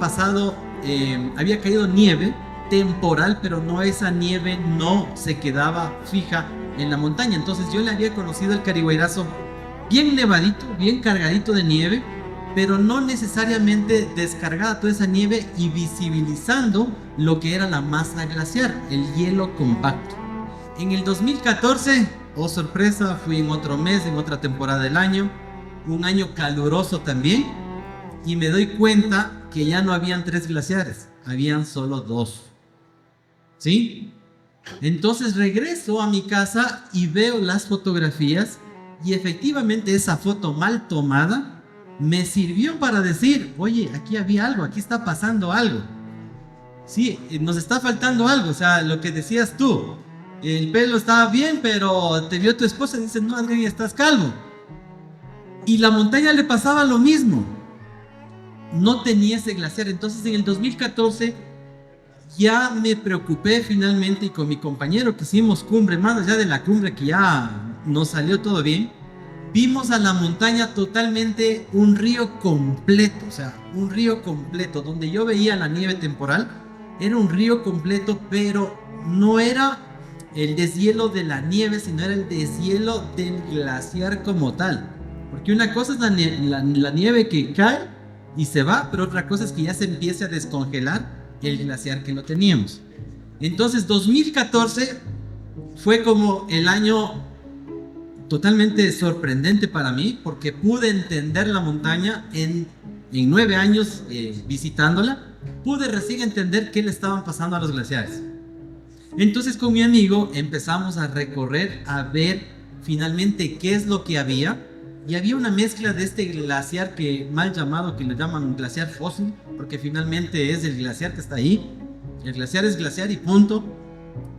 F: caído nieve temporal, pero no, esa nieve no se quedaba fija en la montaña. Entonces yo le había conocido el Cari Guairazo bien nevadito, bien cargadito de nieve, pero no necesariamente descargada toda esa nieve y visibilizando lo que era la masa glaciar, el hielo compacto. En el 2014, oh sorpresa, fui en otro mes, en otra temporada del año, un año caluroso también, y me doy cuenta que ya no habían 3 glaciares, habían solo 2. ¿Sí? Entonces regreso a mi casa y veo las fotografías y efectivamente esa foto mal tomada me sirvió para decir, oye, aquí había algo, aquí está pasando algo. Sí, nos está faltando algo, o sea, lo que decías tú, el pelo estaba bien, pero te vio tu esposa y dice, no, Adrián, estás calvo. Y la montaña le pasaba lo mismo. No tenía ese glaciar. Entonces en el 2014 ya me preocupé finalmente y con mi compañero que hicimos cumbre, más allá de la cumbre que ya nos salió todo bien, vimos a la montaña totalmente un río completo, o sea, un río completo, donde yo veía la nieve temporal, era un río completo, pero no era el deshielo de la nieve, sino era el deshielo del glaciar como tal. Porque una cosa es la nieve que cae y se va, pero otra cosa es que ya se empiece a descongelar el glaciar que no teníamos. Entonces 2014 fue como el año totalmente sorprendente para mí, porque pude entender la montaña en 9 años visitándola, pude recién entender qué le estaban pasando a los glaciares. Entonces con mi amigo empezamos a recorrer, a ver finalmente qué es lo que había. Y había una mezcla de este glaciar que mal llamado, que le llaman glaciar fósil, porque finalmente es el glaciar que está ahí. El glaciar es glaciar y punto.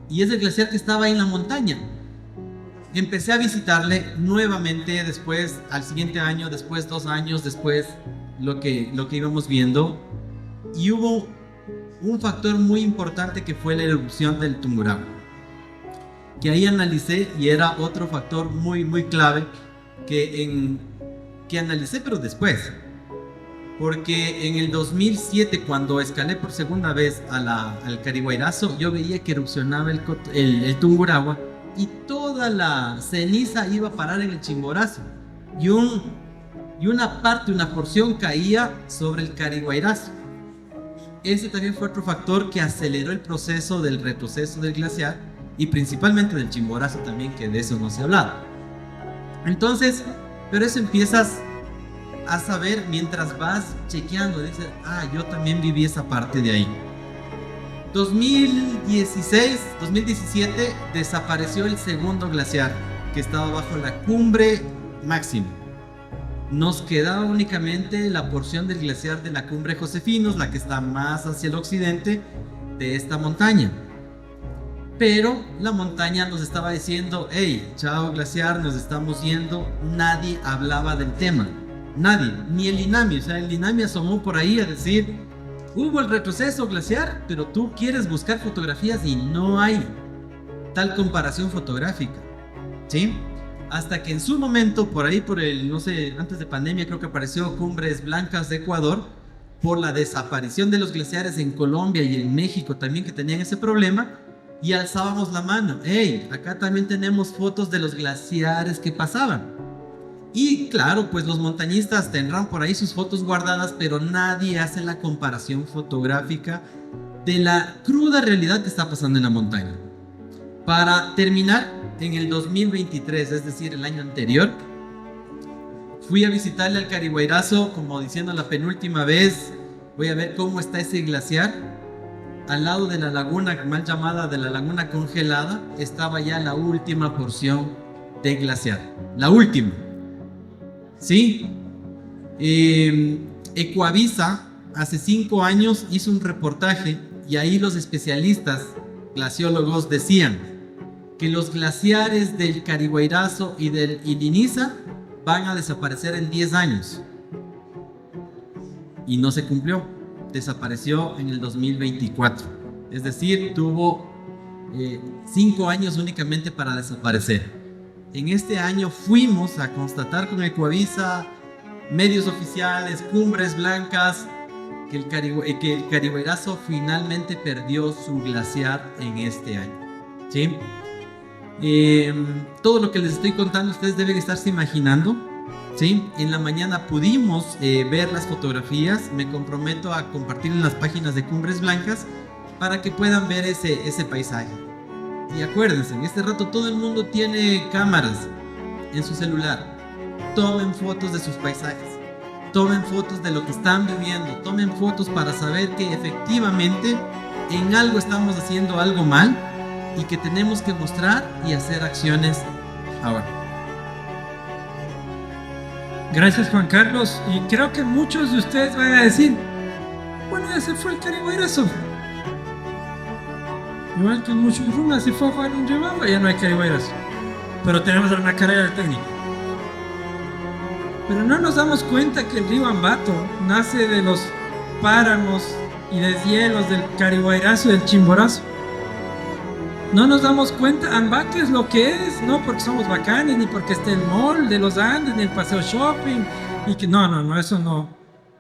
F: Y es el glaciar que estaba en la montaña. Empecé a visitarle nuevamente después, al siguiente año, después 2 años después, lo que íbamos viendo. Y hubo un factor muy importante que fue la erupción del Tungurahua, que ahí analicé y era otro factor muy, muy clave que analicé, pero después. Porque en el 2007, cuando escalé por segunda vez al Carihuayrazo, yo veía que erupcionaba el Tungurahua y toda la ceniza iba a parar en el Chimborazo. Y una porción caía sobre el Carihuayrazo. Ese también fue otro factor que aceleró el proceso del retroceso del glaciar y principalmente del Chimborazo también, que de eso no se ha hablado. Entonces, pero eso empiezas a saber mientras vas chequeando, dices, yo también viví esa parte de ahí. 2017 desapareció el segundo glaciar que estaba bajo la cumbre máxima. Nos quedaba únicamente la porción del glaciar de la cumbre Josefinos, la que está más hacia el occidente de esta montaña. Pero la montaña nos estaba diciendo, hey, chao glaciar, nos estamos yendo. Nadie hablaba del tema, nadie, ni el INAMI. O sea, el INAMI asomó por ahí a decir, hubo el retroceso glaciar, pero tú quieres buscar fotografías y no hay tal comparación fotográfica, ¿sí? Hasta que en su momento, por ahí, no sé, antes de pandemia, creo que apareció Cumbres Blancas de Ecuador, por la desaparición de los glaciares en Colombia y en México también, que tenían ese problema. Y alzábamos la mano, hey, acá también tenemos fotos de los glaciares que pasaban. Y claro, pues los montañistas tendrán por ahí sus fotos guardadas, pero nadie hace la comparación fotográfica de la cruda realidad que está pasando en la montaña. Para terminar, en el 2023, es decir, el año anterior, fui a visitarle al Carihuayrazo, como diciendo la penúltima vez, voy a ver cómo está ese glaciar. Al lado de la laguna, mal llamada de la laguna congelada, estaba ya la última porción de glaciar. La última. ¿Sí? Ecuavisa hace 5 años hizo un reportaje y ahí los especialistas, glaciólogos, decían que los glaciares del Carihuayrazo y del Iliniza van a desaparecer en 10 años. Y no se cumplió. Desapareció en el 2024. Es decir, tuvo 5 años únicamente para desaparecer. En este año fuimos a constatar con Ecuavisa, medios oficiales, Cumbres Blancas, que el Carihuayrazo finalmente perdió su glaciar en este año. ¿Sí? Todo lo que les estoy contando ustedes deben estarse imaginando. ¿Sí? En la mañana pudimos ver las fotografías. Me comprometo a compartir en las páginas de Cumbres Blancas para que puedan ver ese paisaje. Y acuérdense, en este rato todo el mundo tiene cámaras en su celular. Tomen fotos de sus paisajes, tomen fotos de lo que están viviendo, tomen fotos para saber que efectivamente en algo estamos haciendo algo mal y que tenemos que mostrar y hacer acciones ahora.
D: Gracias, Juan Carlos. Y creo que muchos de ustedes van a decir, bueno, ya se fue el Carihuayrazo. Igual que en Muchurruna se fue a jugar un Yabamba, ya no hay Carihuayrazo. Pero tenemos una carrera del técnico. Pero no nos damos cuenta que el río Ambato nace de los páramos y deshielos del Carihuayrazo y del Chimborazo. No nos damos cuenta, Ambato es lo que es, no porque somos bacanes, ni porque esté el mall de los Andes, ni el paseo shopping, y que no, eso no.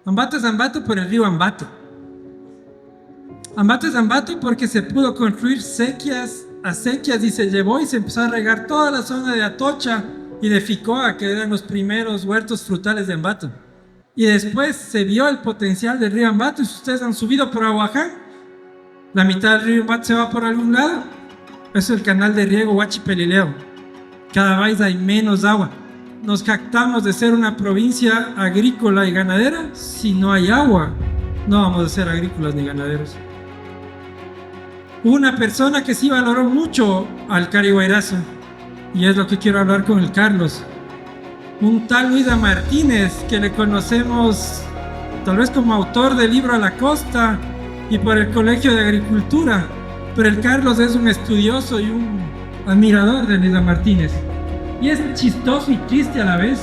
D: Ambato es Ambato por el río Ambato. Ambato es Ambato porque se pudo construir acequias y se llevó y se empezó a regar toda la zona de Atocha y de Ficoa, que eran los primeros huertos frutales de Ambato. Y después se vio el potencial del río Ambato, y si ustedes han subido por Aguaján, la mitad del río Ambato se va por algún lado. Eso es el canal de riego Huachipelileo. Cada vez hay menos agua. Nos jactamos de ser una provincia agrícola y ganadera si no hay agua. no vamos a ser agrícolas ni ganaderos. Hubo una persona que sí valoró mucho al Carihuayrazo, y es lo que quiero hablar con el Carlos. Un tal Luisa Martínez, que le conocemos tal vez como autor del libro A la Costa y por el Colegio de Agricultura, pero el Carlos es un estudioso y un admirador de Luisa Martínez. Y es chistoso y triste a la vez.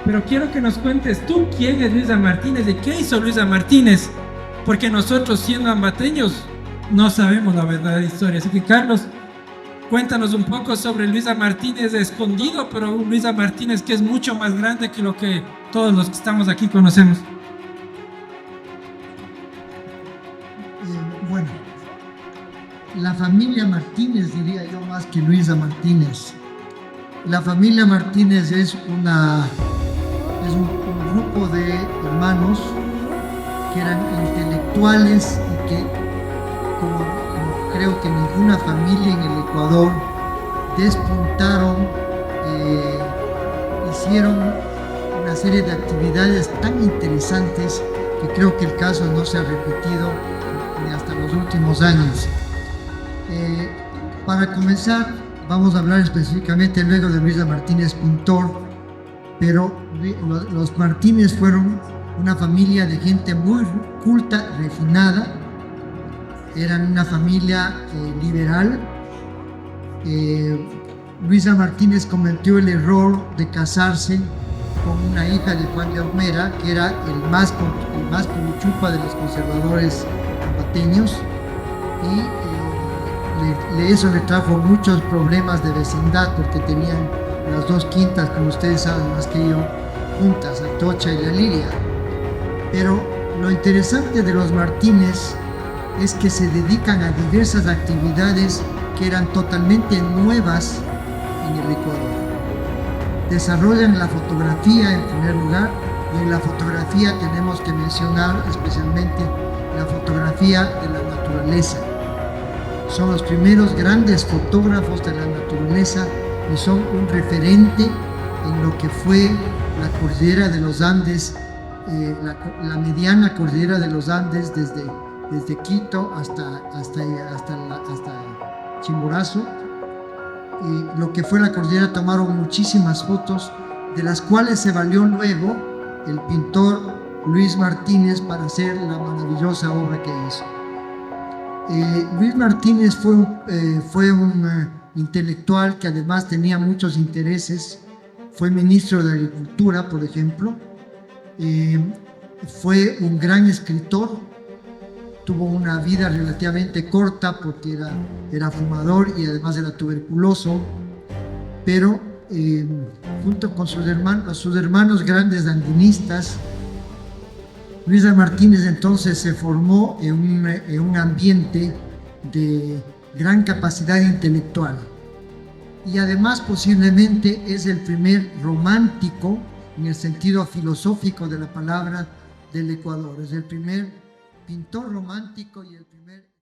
D: Pero quiero que nos cuentes tú quién es Luisa Martínez y qué hizo Luisa Martínez, porque nosotros siendo ambateños no sabemos la verdadera historia. Así que Carlos, cuéntanos un poco sobre Luisa Martínez escondido, pero un Luisa Martínez que es mucho más grande que lo que todos los que estamos aquí conocemos.
G: Bueno, la familia Martínez, diría yo, más que Luisa Martínez. La familia Martínez es un grupo de hermanos que eran intelectuales y que, como creo que ninguna familia en el Ecuador, despuntaron, hicieron una serie de actividades tan interesantes que creo que el caso no se ha repetido ni hasta los últimos años. Para comenzar, vamos a hablar específicamente luego de Luisa Martínez, pintor, pero los Martínez fueron una familia de gente muy culta, refinada, eran una familia liberal. Luisa Martínez cometió el error de casarse con una hija de Juan de Ahumera, que era el más curuchupa de los conservadores ambateños, y eso le trajo muchos problemas de vecindad, porque tenían las dos quintas, como ustedes saben más que yo, juntas, Atocha y La Liria. Pero lo interesante de los Martínez es que se dedican a diversas actividades que eran totalmente nuevas en el Ecuador. Desarrollan la fotografía en primer lugar, y en la fotografía tenemos que mencionar especialmente la fotografía de la naturaleza. Son los primeros grandes fotógrafos de la naturaleza y son un referente en lo que fue la cordillera de los Andes, la mediana cordillera de los Andes, desde Quito hasta Chimborazo. Y lo que fue la cordillera, tomaron muchísimas fotos, de las cuales se valió luego el pintor Luis Martínez para hacer la maravillosa obra que hizo. Luis Martínez fue un intelectual que además tenía muchos intereses. Fue ministro de Agricultura, por ejemplo. Fue un gran escritor. Tuvo una vida relativamente corta porque era fumador y además era tuberculoso. Pero junto con sus hermanos grandes andinistas, Luisa Martínez entonces se formó en un ambiente de gran capacidad intelectual, y además posiblemente es el primer romántico en el sentido filosófico de la palabra del Ecuador. Es el primer pintor romántico y el primer